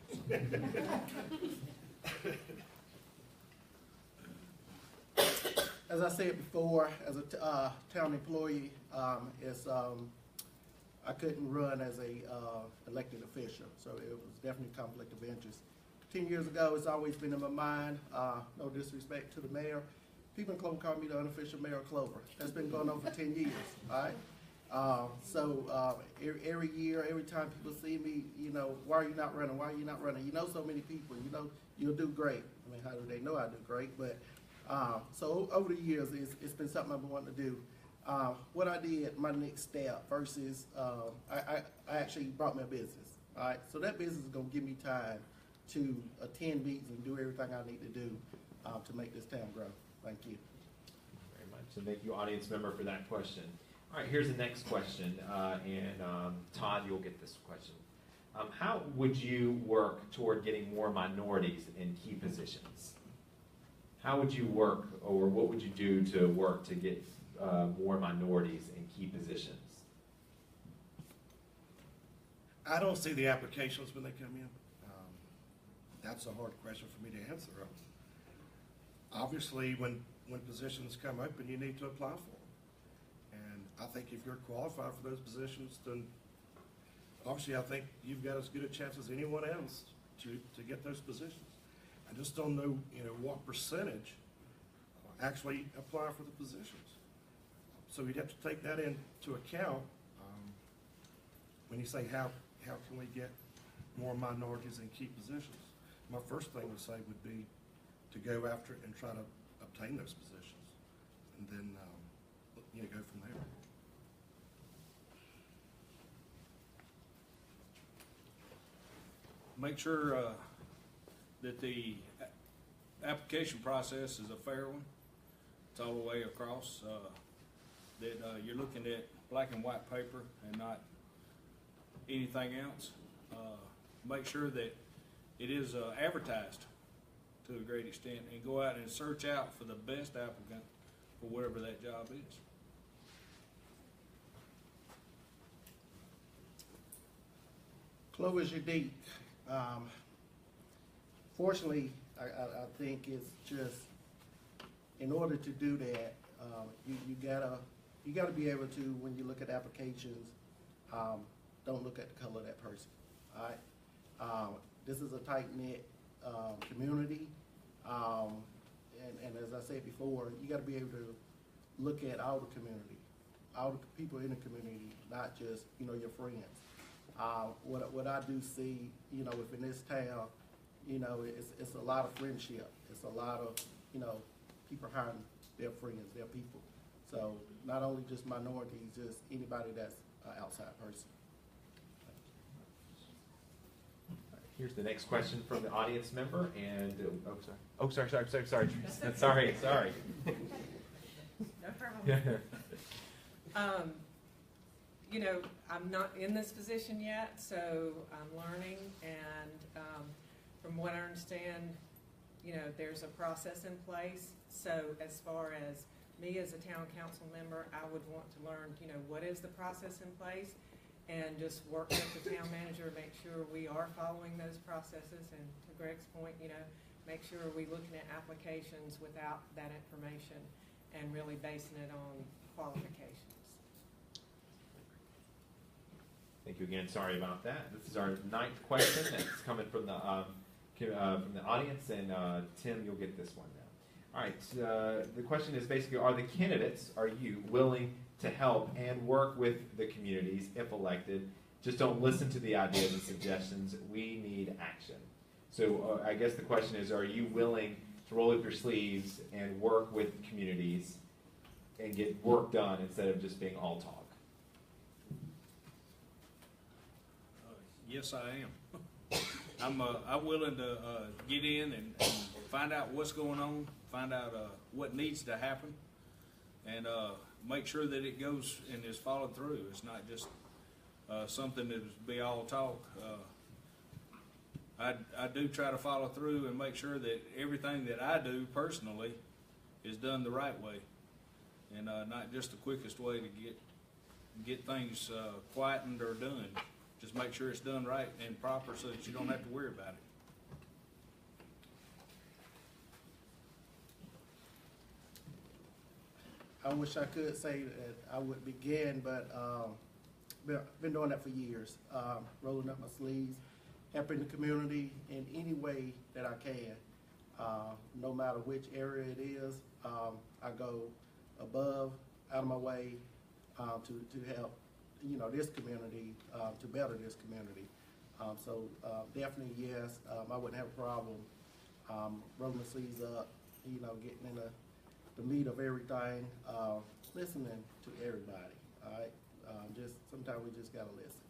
As I said before, as a town employee, I couldn't run as a elected official, so it was definitely a conflict of interest. 10 years ago, it's always been in my mind, no disrespect to the mayor. People in Clover call me the unofficial mayor of Clover. That's been going on for 10 years, all right? Every year, every time people see me, why are you not running? Why are you not running? So many people, you'll do great. I mean, how do they know I do great? But so over the years, it's been something I've been wanting to do. What I did, my next step versus I actually brought my business. All right, so that business is gonna give me time to attend meetings and do everything I need to do to make this town grow. Thank you. Very much. So thank you, audience member, for that question. All right, here's the next question, and Todd, you'll get this question. How would you work toward getting more minorities in key positions? How would you work, or what would you do to work to get more minorities in key positions? I don't see the applications when they come in. That's a hard question for me to answer. Obviously, when positions come open, you need to apply for them. And I think if you're qualified for those positions, then obviously I think you've got as good a chance as anyone else to get those positions. I just don't know, what percentage actually apply for the positions. So we'd have to take that into account when you say how can we get more minorities in key positions. My first thing to say would be to go after it and try to obtain those positions, and then go from there. Make sure that the application process is a fair one. It's all the way across. That you're looking at black and white paper and not anything else. Make sure that it is advertised to a great extent, and go out and search out for the best applicant for whatever that job is. Clover is unique. Fortunately, I think it's just, in order to do that, you gotta be able to, when you look at applications, don't look at the color of that person. All right. This is a tight-knit community, and as I said before, you got to be able to look at all the community, all the people in the community, not just your friends. What I do see, within this town, it's a lot of friendship. It's a lot of people hiring their friends, their people. So not only just minorities, just anybody that's an outside person. Here's the next question from the audience member, and sorry. No problem. I'm not in this position yet, so I'm learning, and from what I understand, there's a process in place. So as far as me as a town council member, I would want to learn, what is the process in place, and just work with the town manager to make sure we are following those processes, and to Greg's point, make sure we're looking at applications without that information and really basing it on qualifications. Thank you again. Sorry about that. This is our 9th question that's coming from the audience, and Tim, you'll get this one now. All right. The question is basically: are you willing to help and work with the communities if elected? Just don't listen to the ideas and suggestions. We need action. So I guess the question is: are you willing to roll up your sleeves and work with communities and get work done instead of just being all talk? Yes, I am. I'm willing to get in and find out what's going on, find out what needs to happen, and make sure that it goes and is followed through. It's not just something that be all talk. I do try to follow through and make sure that everything that I do personally is done the right way, and not just the quickest way to get things quietened or done. Just make sure it's done right and proper so that you don't have to worry about it. I wish I could say that I would begin, but been doing that for years, rolling up my sleeves, helping the community in any way that I can, no matter which area it is. I go above, out of my way to help you know, this community, to better this community. So definitely yes, I wouldn't have a problem rolling my sleeves up, you know, getting in the meat of everything, listening to everybody. All right, just sometimes we just gotta listen,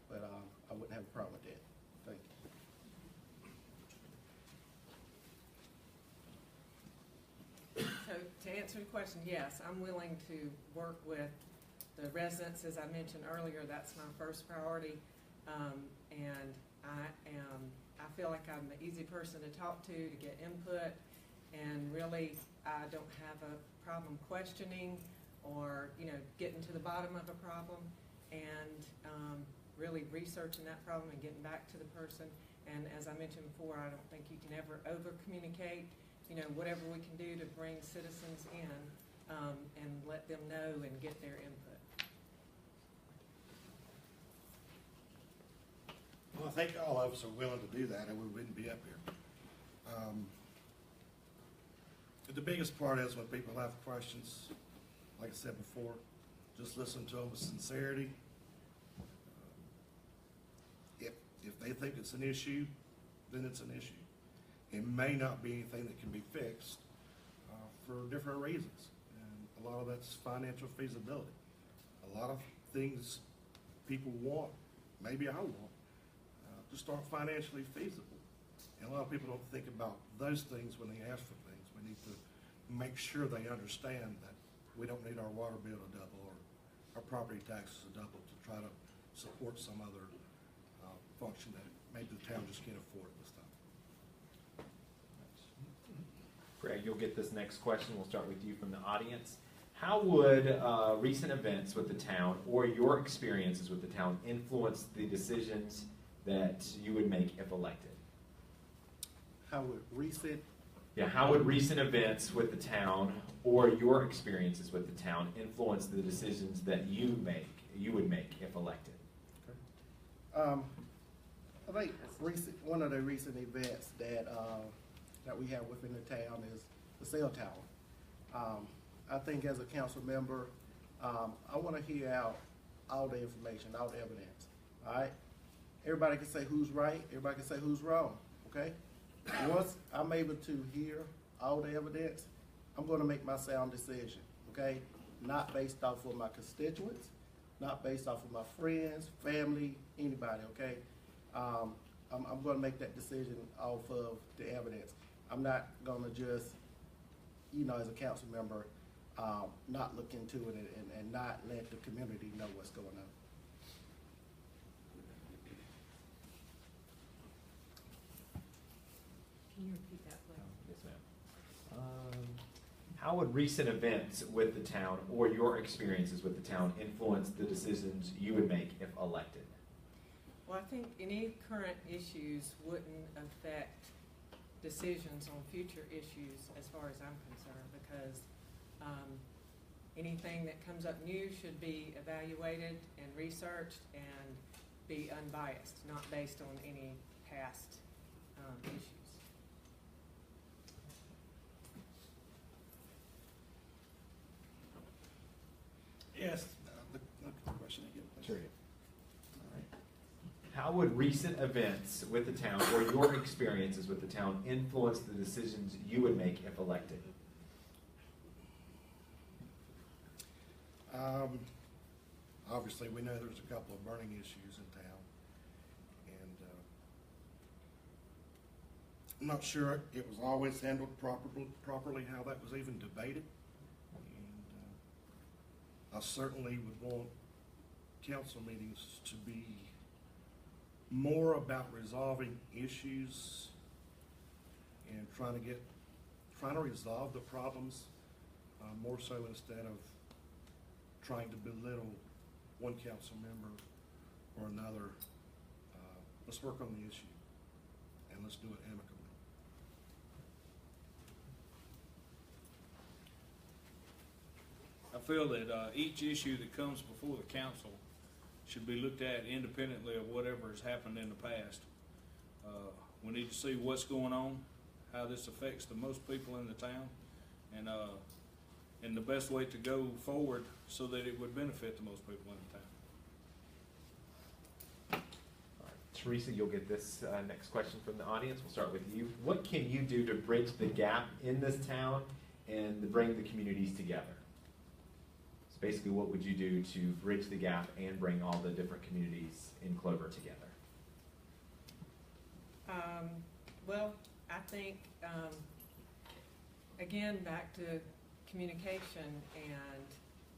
but I wouldn't have a problem with that. Thank you. So to answer the question, yes, I'm willing to work with the residents. As I mentioned earlier, that's my first priority. And I feel like I'm the easy person to talk to get input. And really, I don't have a problem questioning or, you know, getting to the bottom of a problem and really researching that problem and getting back to the person. And as I mentioned before, I don't think you can ever over-communicate. You know, whatever we can do to bring citizens in and let them know and get their input. Well, I think all of us are willing to do that, or we wouldn't be up here. The biggest part is when people have questions, like I said before, just listen to them with sincerity. If they think it's an issue, then it's an issue. It may not be anything that can be fixed for different reasons. And a lot of that's financial feasibility. A lot of things people want, maybe I want, just aren't financially feasible. And a lot of people don't think about those things when they ask for things. We need to make sure they understand that we don't need our water bill to double or our property taxes to double to try to support some other function that maybe the town just can't afford at this time. Greg, you'll get this next question. We'll start with you from the audience. How would recent events with the town or your experiences with the town influence the decisions that you would make if elected? How would recent? Yeah, how would recent events with the town or your experiences with the town influence the decisions that you would make if elected? I think one of the recent events that we have within the town is the cell tower. I think as a council member, I want to hear out all the information, all the evidence. All right, everybody can say who's right, everybody can say who's wrong. Okay, once I'm able to hear all the evidence, I'm going to make my sound decision. Okay, not based off of my constituents, not based off of my friends, family, anybody. Okay. I'm going to make that decision off of the evidence. I'm not going to just, you know, as a council member, not look into it and not let the community know what's going on. Can you repeat that, please? Yes, ma'am. How would recent events with the town or your experiences with the town influence the decisions you would make if elected? Well, I think any current issues wouldn't affect decisions on future issues as far as I'm concerned, because anything that comes up new should be evaluated and researched and be unbiased, not based on any past issues. Yes, the question again, please. Sure. How would recent events with the town or your experiences with the town influence the decisions you would make if elected? Obviously, we know there's a couple of burning issues in town, and I'm not sure it was always handled properly how that was even debated. And I certainly would want council meetings to be more about resolving issues and trying to resolve the problems, more so instead of trying to belittle one council member or another. Let's work on the issue and let's do it amicably. I feel that each issue that comes before the council should be looked at independently of whatever has happened in the past. We need to see what's going on, how this affects the most people in the town, and the best way to go forward so that it would benefit the most people in the town. Teresa, you'll get this next question from the audience. We'll start with you. What can you do to bridge the gap in this town and to bring the communities together? So basically, what would you do to bridge the gap and bring all the different communities in Clover together? Well, I think, again, back to communication and,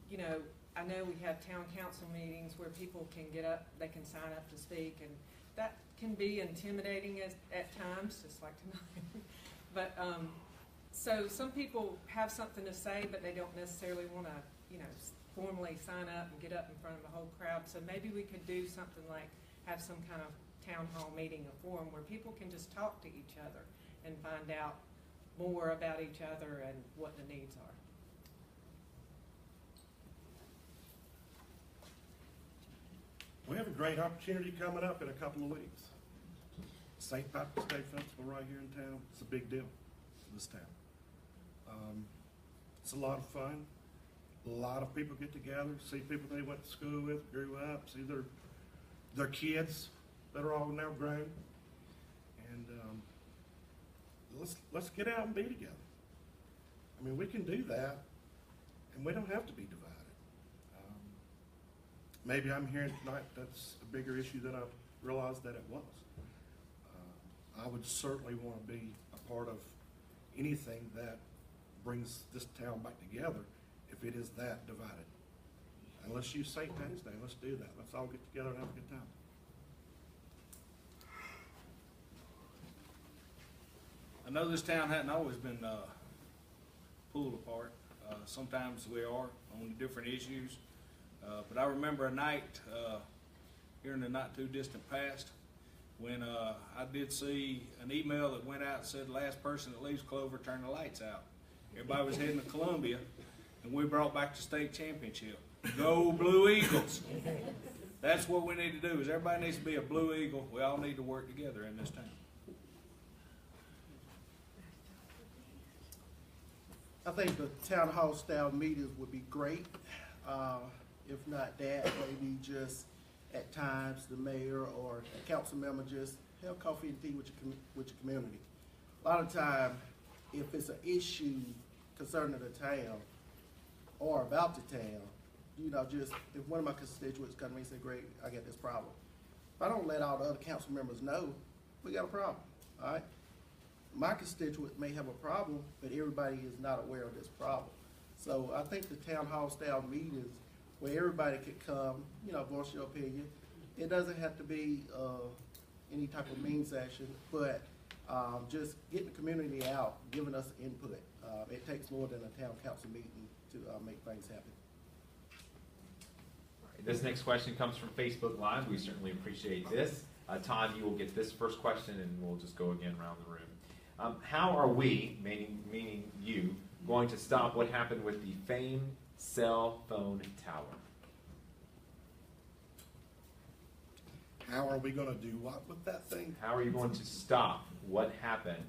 you know, I know we have town council meetings where people can get up, they can sign up to speak, and that can be intimidating at times, just like tonight. But, so some people have something to say, but they don't necessarily want to, you know, formally sign up and get up in front of a whole crowd. So maybe we could do something like have some kind of town hall meeting or forum where people can just talk to each other and find out more about each other and what the needs are. We have a great opportunity coming up in a couple of weeks. St. Patrick's Day Festival right here in town. It's a big deal for this town. It's a lot of fun. A lot of people get together, see people they went to school with, grew up, see their kids that are all now grown. And let's get out and be together. I mean, we can do that, and we don't have to be divided. Maybe I'm hearing tonight that's a bigger issue than I realized that it was. I would certainly want to be a part of anything that brings this town back together if it is that divided. And let's use St. Patty's Day. Let's do that. Let's all get together and have a good time. I know this town hadn't always been pulled apart. Sometimes we are on different issues. But I remember a night here in the not too distant past when I did see an email that went out and said the last person that leaves Clover turn the lights out. Everybody was heading to Columbia, and we brought back the state championship. Go Blue Eagles! That's what we need to do. Is everybody needs to be a Blue Eagle. We all need to work together in this town. I think the town hall style meetings would be great. If not that, maybe just at times the mayor or a council member just have coffee and tea with your community. A lot of time, if it's an issue concerning the town or about the town, you know, just if one of my constituents come to me and say, "Greg, I got this problem," if I don't let all the other council members know, we got a problem. All right. My constituent may have a problem, but everybody is not aware of this problem. So I think the town hall style meetings where everybody could come, you know, voice your opinion. It doesn't have to be any type of mean session, but just getting the community out, giving us input. It takes more than a town council meeting to make things happen. This next question comes from Facebook Live. We certainly appreciate this. Todd, you will get this first question, and we'll just go again around the room. How are we, meaning you, going to stop what happened with the famed cell phone tower? How are we going to do what with that thing? How are you going to stop what happened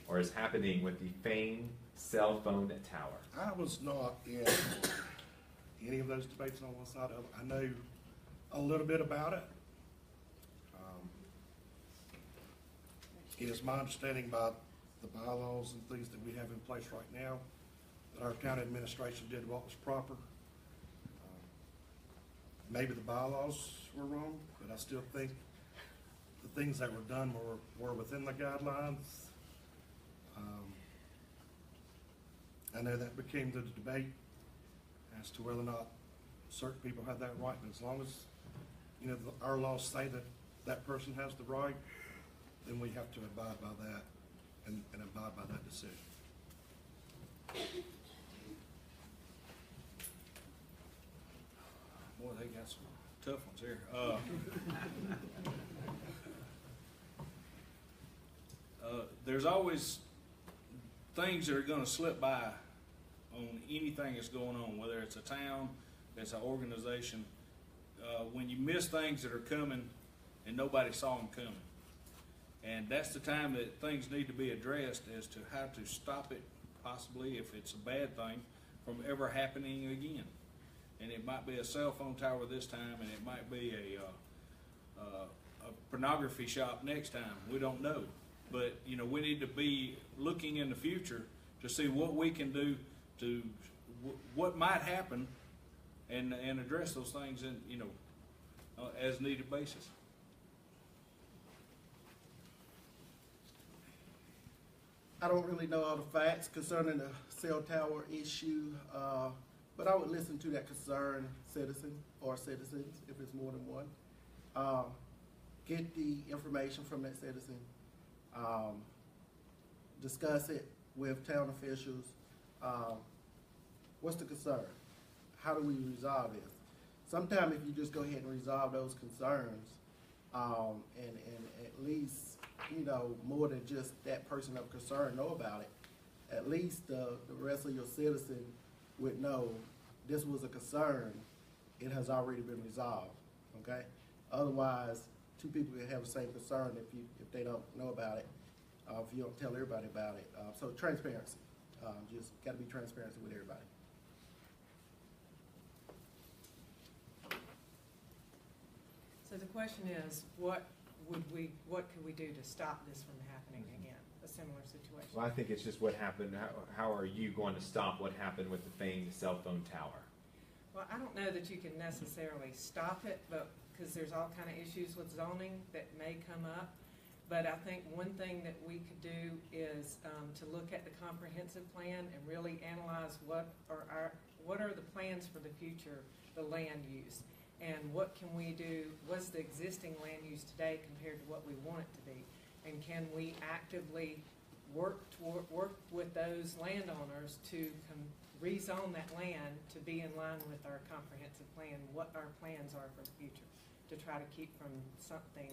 or is happening with the famed cell phone tower? I was not in any of those debates on one side of it. I know a little bit about it. It is my understanding by the bylaws and things that we have in place right now that our county administration did what was proper. Maybe the bylaws were wrong, but I still think the things that were done were within the guidelines. I know that became the debate as to whether or not certain people had that right, and as long as, you know, our laws say that that person has the right, then we have to abide by that and abide by that decision. Boy, they got some tough ones here. There's always things that are going to slip by on anything that's going on, whether it's a town, it's an organization. When you miss things that are coming and nobody saw them coming. And that's the time that things need to be addressed as to how to stop it, possibly, if it's a bad thing, from ever happening again. And it might be a cell phone tower this time, and it might be pornography shop next time. We don't know. But, you know, we need to be looking in the future to see what we can do to, what might happen and address those things in, you know, as needed basis. I don't really know all the facts concerning the cell tower issue, but I would listen to that concerned citizen or citizens, if it's more than one. Get the information from that citizen, discuss it with town officials. What's the concern? How do we resolve this? Sometimes if you just go ahead and resolve those concerns, and at least, you know, more than just that person of concern know about it, at least the rest of your citizen would know this was a concern, it has already been resolved, okay? Otherwise, two people can have the same concern if they don't know about it, if you don't tell everybody about it. So transparency, just gotta be transparent with everybody. So the question is, what could we do to stop this from happening again, a similar situation? Well, I think it's just what happened. How are you going to stop what happened with the famed cell phone tower? Well, I don't know that you can necessarily stop it, but because there's all kind of issues with zoning that may come up. But I think one thing that we could do is to look at the comprehensive plan and really analyze what are the plans for the future, the land use, and what can we do, what's the existing land use today compared to what we want it to be, and can we actively work with those landowners to rezone that land to be in line with our comprehensive plan, what our plans are for the future, to try to keep from something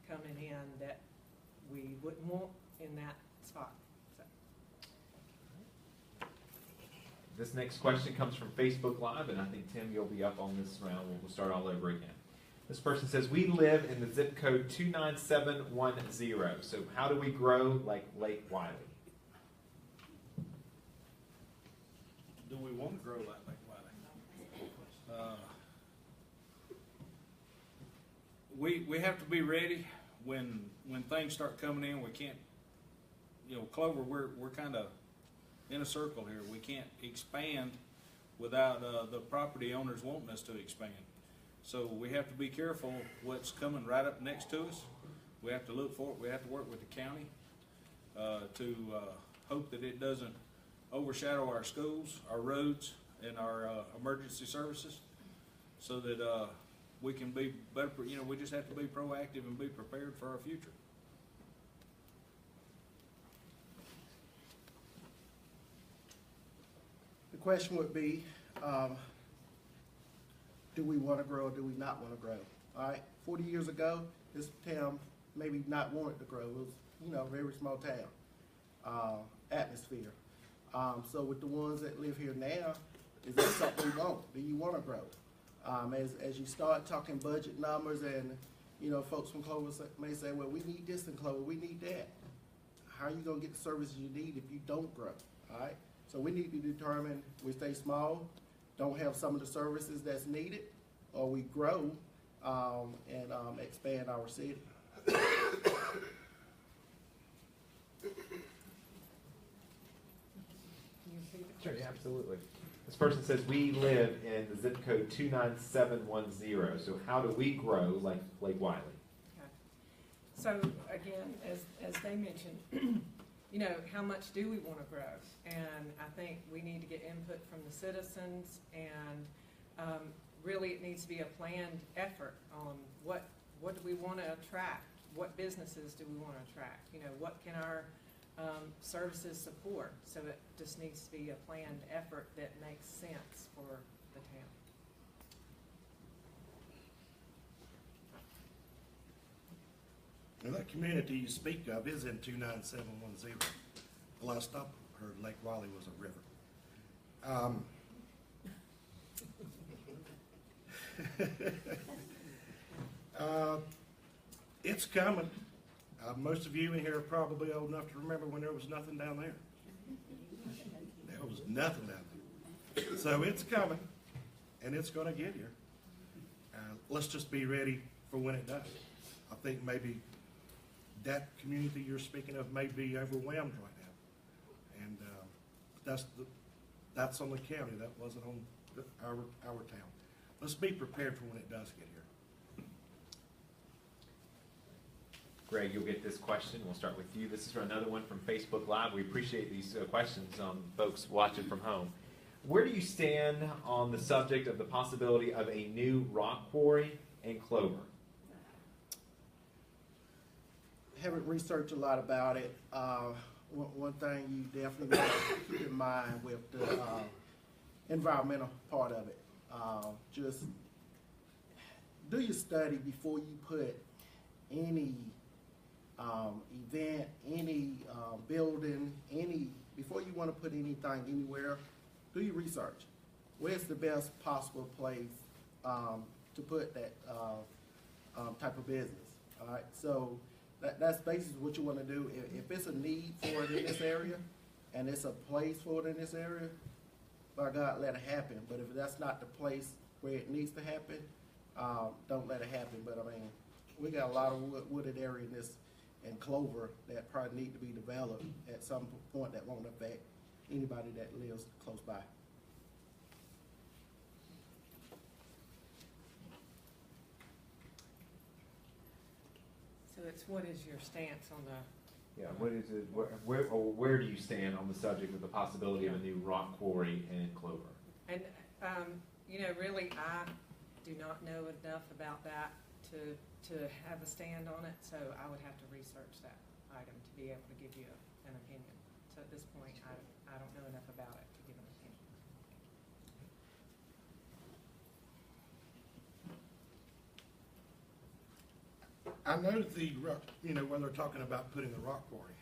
coming in that we wouldn't want in that spot. So. This next question comes from Facebook Live, and I think, Tim, you'll be up on this round. We'll start all over again. This person says, we live in the zip code 29710, so how do we grow like Lake Wiley? Do we want to grow like Lake Wiley? We have to be ready when things start coming in. We can't, you know, Clover, we're kind of in a circle here. We can't expand without the property owners wanting us to expand. So we have to be careful what's coming right up next to us. We have to look for it. We have to work with the county to hope that it doesn't overshadow our schools, our roads, and our emergency services, so that we can be better. You know, we just have to be proactive and be prepared for our future. The question would be, do we want to grow or do we not want to grow? All right, 40 years ago, this town maybe not wanted to grow. It was, you know, a very small town, atmosphere. So with the ones that live here now, is that something you want? Do you want to grow? As you start talking budget numbers, and you know, folks from Clover may say, well, we need this in Clover, we need that. How are you going to get the services you need if you don't grow? All right. So we need to determine we stay small, don't have some of the services that's needed, or we grow and expand our city. Sure, yeah, absolutely. This person says, we live in the zip code 29710, so how do we grow like Lake Wiley? Okay. So again, as they mentioned, you know, how much do we want to grow? And I think we need to get input from the citizens, and really it needs to be a planned effort on what do we want to attract? What businesses do we want to attract? You know, what can our services support? So it just needs to be a planned effort that makes sense for the town. Now, that community you speak of is in 29710. The last I heard, Lake Wiley was a river. It's coming. Most of you in here are probably old enough to remember when there was nothing down there. There was nothing down there. So it's coming, and it's going to get here. Let's just be ready for when it does. I think maybe that community you're speaking of may be overwhelmed right now. And that's on the county, that wasn't on our town. Let's be prepared for when it does get here. Greg, you'll get this question. We'll start with you. This is for another one from Facebook Live. We appreciate these questions, folks watching from home. Where do you stand on the subject of the possibility of a new rock quarry in Clover? Haven't researched a lot about it. One thing you definitely want to keep in mind with the environmental part of it, just do your study before you put any event, any building, before you want to put anything anywhere, do your research. Where's the best possible place to put that type of business? All right, so that's basically what you want to do. If it's a need for it in this area, and it's a place for it in this area, by God, let it happen. But if that's not the place where it needs to happen, don't let it happen. But I mean, we got a lot of wooded area in Clover that probably need to be developed at some point that won't affect anybody that lives close by. So it's, what is your stance on the? Yeah, what is it? Where do you stand on the subject of the possibility of a new rock quarry in Clover? And, really, I do not know enough about that to have a stand on it, so I would have to research that item to be able to give you an opinion. So at this point, I don't know enough about it to give an opinion. I know when they're talking about putting the rock quarry,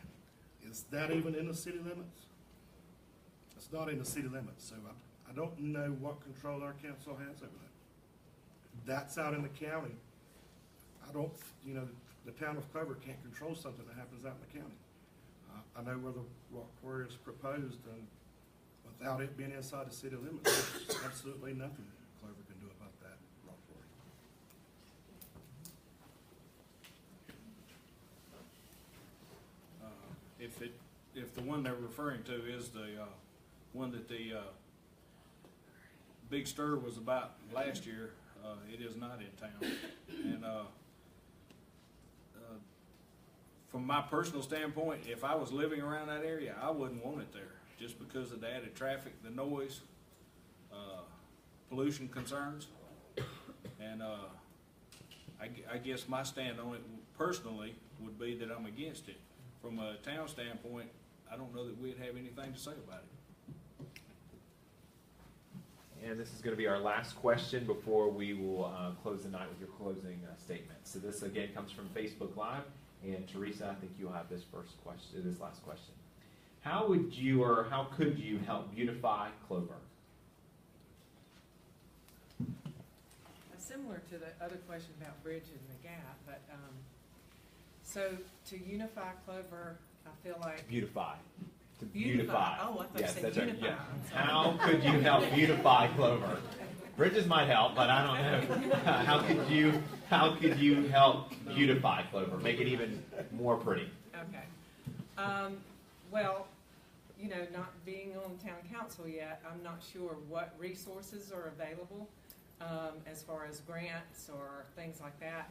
is that even in the city limits? It's not in the city limits, so I don't know what control our council has over that. That's out in the county. The town of Clover can't control something that happens out in the county. I know where the rock quarry is proposed, and without it being inside the city limits, there's absolutely nothing Clover can do about that rock quarry. If the one they're referring to is the one that the big stir was about last year, it is not in town. And from my personal standpoint, if I was living around that area, I wouldn't want it there, just because of the added traffic, the noise, pollution concerns. And I guess my stand on it personally would be that I'm against it. From a town standpoint, I don't know that we'd have anything to say about it. And this is going to be our last question before we will close the night with your closing statement. So this again comes from Facebook Live, and Teresa, I think you'll have this last question. How would you or how could you help beautify Clover? Similar to the other question about bridging the gap, but so to unify Clover, I feel like Beautify. To beautify. Oh, I thought yes, you said that's right. unify. Yeah. I'm sorry. How could you help beautify Clover? Bridges might help, but I don't know. How could you help beautify Clover? Make it even more pretty. Okay. Well, not being on town council yet, I'm not sure what resources are available as far as grants or things like that.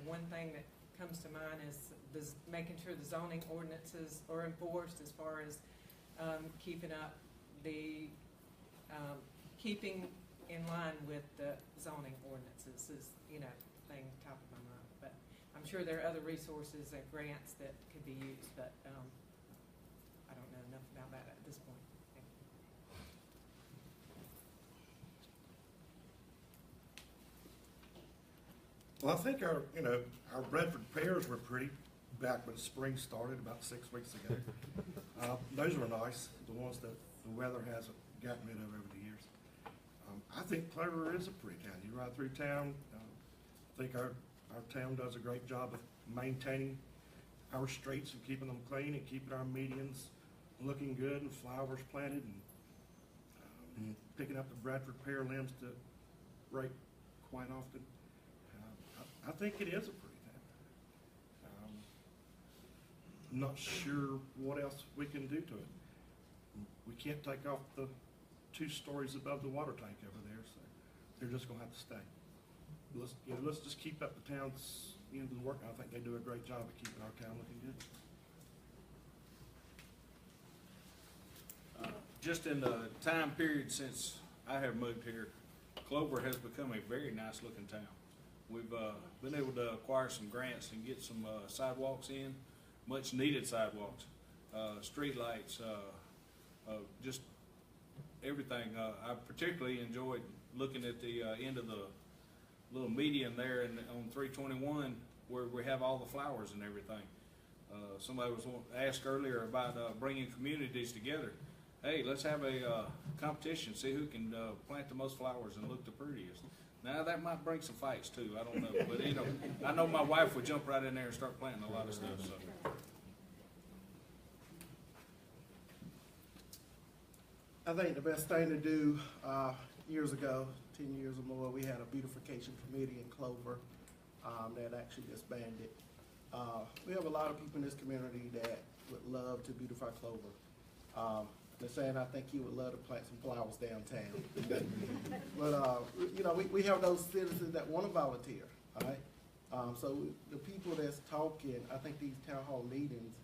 One thing that comes to mind is making sure the zoning ordinances are enforced as far as keeping in line with the zoning ordinances is, thing top of my mind. But I'm sure there are other resources and grants that could be used, but I don't know enough about that at this point. Well, I think our Bradford pears were pretty back when spring started about 6 weeks ago. Those were nice, the ones that the weather hasn't gotten rid of over the years. I think Clover is a pretty town. You ride through town, I think our town does a great job of maintaining our streets and keeping them clean and keeping our medians looking good and flowers planted and picking up the Bradford pear limbs to break quite often. I think it is a pretty town. not sure what else we can do to it. We can't take off the 2 stories above the water tank over there, so they're just gonna have to stay. Let's just keep up the town's end of the work. I think they do a great job of keeping our town looking good. Just in the time period since I have moved here, Clover has become a very nice looking town. We've been able to acquire some grants and get some sidewalks in, much needed sidewalks, street lights, just everything. I particularly enjoyed looking at the end of the little median there on 321 where we have all the flowers and everything. Somebody was asked earlier about bringing communities together. Hey, let's have a competition, see who can plant the most flowers and look the prettiest. Now that might bring some fights too, I don't know, but you know, I know my wife would jump right in there and start planting a lot of stuff, so. I think the best thing to do, years ago, 10 years or more, we had a beautification committee in Clover that actually disbanded. We have a lot of people in this community that would love to beautify Clover. They're saying, I think you would love to plant some flowers downtown. But, you know, we have those citizens that want to volunteer, all right? So the people that's talking, I think these town hall meetings,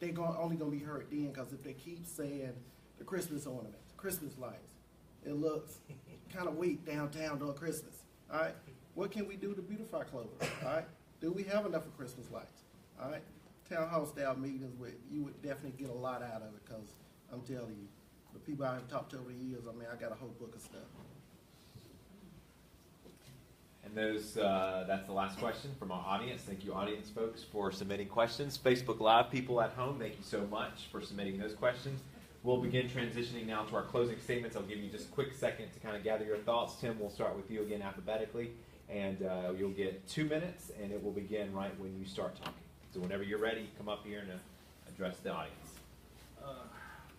they're only going to be heard then, because if they keep saying the Christmas ornaments, Christmas lights, it looks kind of weak downtown during Christmas, all right? What can we do to beautify Clover, all right? Do we have enough of Christmas lights, all right? Town hall style meetings, you would definitely get a lot out of it, because I'm telling you, the people I have talked to over the years, I mean, I got a whole book of stuff. And that's the last question from our audience. Thank you, audience folks, for submitting questions. Facebook Live people at home, thank you so much for submitting those questions. We'll begin transitioning now to our closing statements. I'll give you just a quick second to kind of gather your thoughts. Tim, we'll start with you again alphabetically, and you'll get 2 minutes, and it will begin right when you start talking. So whenever you're ready, come up here and address the audience.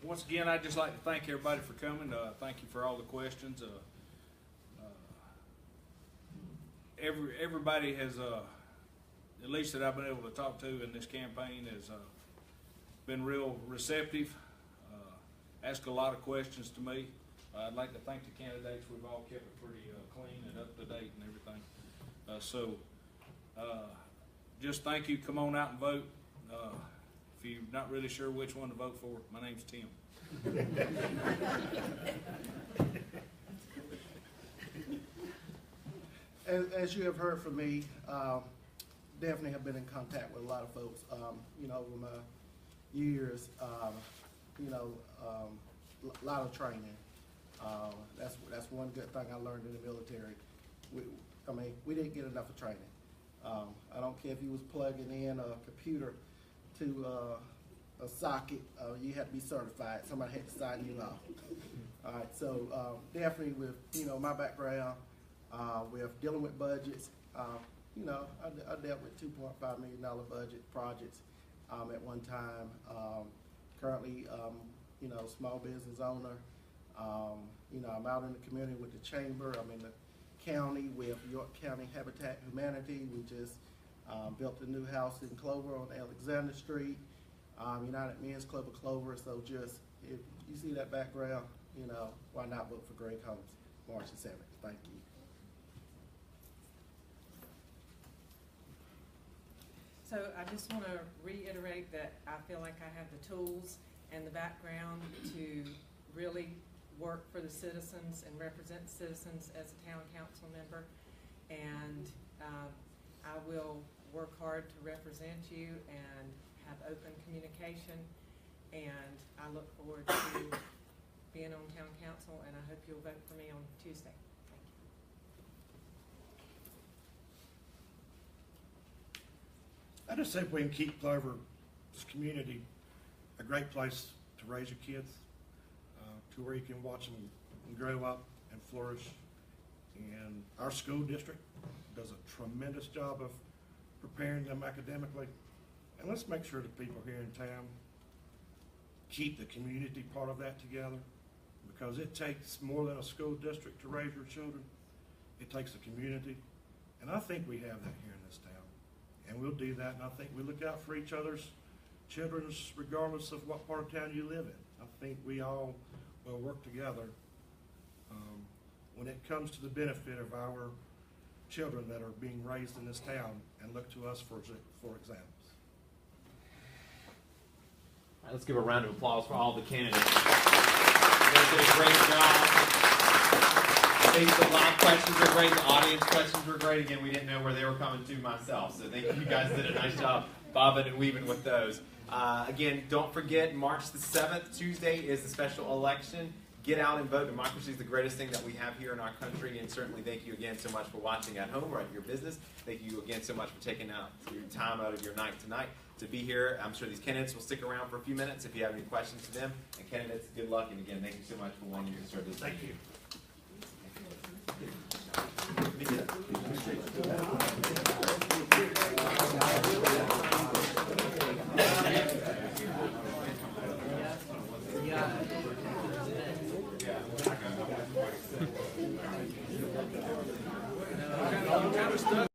Once again, I'd just like to thank everybody for coming. Thank you for all the questions. Everybody has, at least that I've been able to talk to in this campaign, has been real receptive, asked a lot of questions to me. I'd like to thank the candidates. We've all kept it pretty clean and up to date and everything. Just thank you. Come on out and vote. If you're not really sure which one to vote for, my name's Tim. As you have heard from me, definitely have been in contact with a lot of folks. You know, over my years, you know, a lot of training. That's one good thing I learned in the military. We didn't get enough of training. I don't care if you was plugging in a computer to a socket, you had to be certified. Somebody had to sign you off. All right, so definitely with, you know, my background, with dealing with budgets, you know, I dealt with $2.5 million budget projects at one time. Currently, you know, small business owner. You know, I'm out in the community with the chamber. I'm in the county with York County Habitat Humanity. We just built a new house in Clover on Alexander Street. United Men's Club of Clover. So just, if you see that background, you know, why not vote for Greg Holmes, March the 7th. Thank you. So I just want to reiterate that I feel like I have the tools and the background to really work for the citizens and represent citizens as a town council member. And I will work hard to represent you and have open communication. And I look forward to being on town council, and I hope you'll vote for me on Tuesday. Thank you. I just think we can keep Clover, this community, a great place to raise your kids, to where you can watch them grow up and flourish. And our school district does a tremendous job of preparing them academically. And let's make sure the people here in town keep the community part of that together, because it takes more than a school district to raise your children. It takes the community. And I think we have that here in this town. And we'll do that, and I think we look out for each other's children regardless of what part of town you live in. I think we all will work together when it comes to the benefit of our children that are being raised in this town and look to us for examples. All right, let's give a round of applause for all the candidates. They did a great job. Facebook Live questions were great. The audience questions were great. Again, we didn't know where they were coming to myself, so thank you. You guys did a nice job bobbing and weaving with those. Again, don't forget, March the 7th, Tuesday, is the special election. Get out and vote. Democracy is the greatest thing that we have here in our country, and certainly thank you again so much for watching at home or at your business. Thank you again so much for taking out your time out of your night tonight to be here. I'm sure these candidates will stick around for a few minutes if you have any questions to them. And candidates, good luck, and again, thank you so much for wanting to serve this. Thank you. Kind of stuck.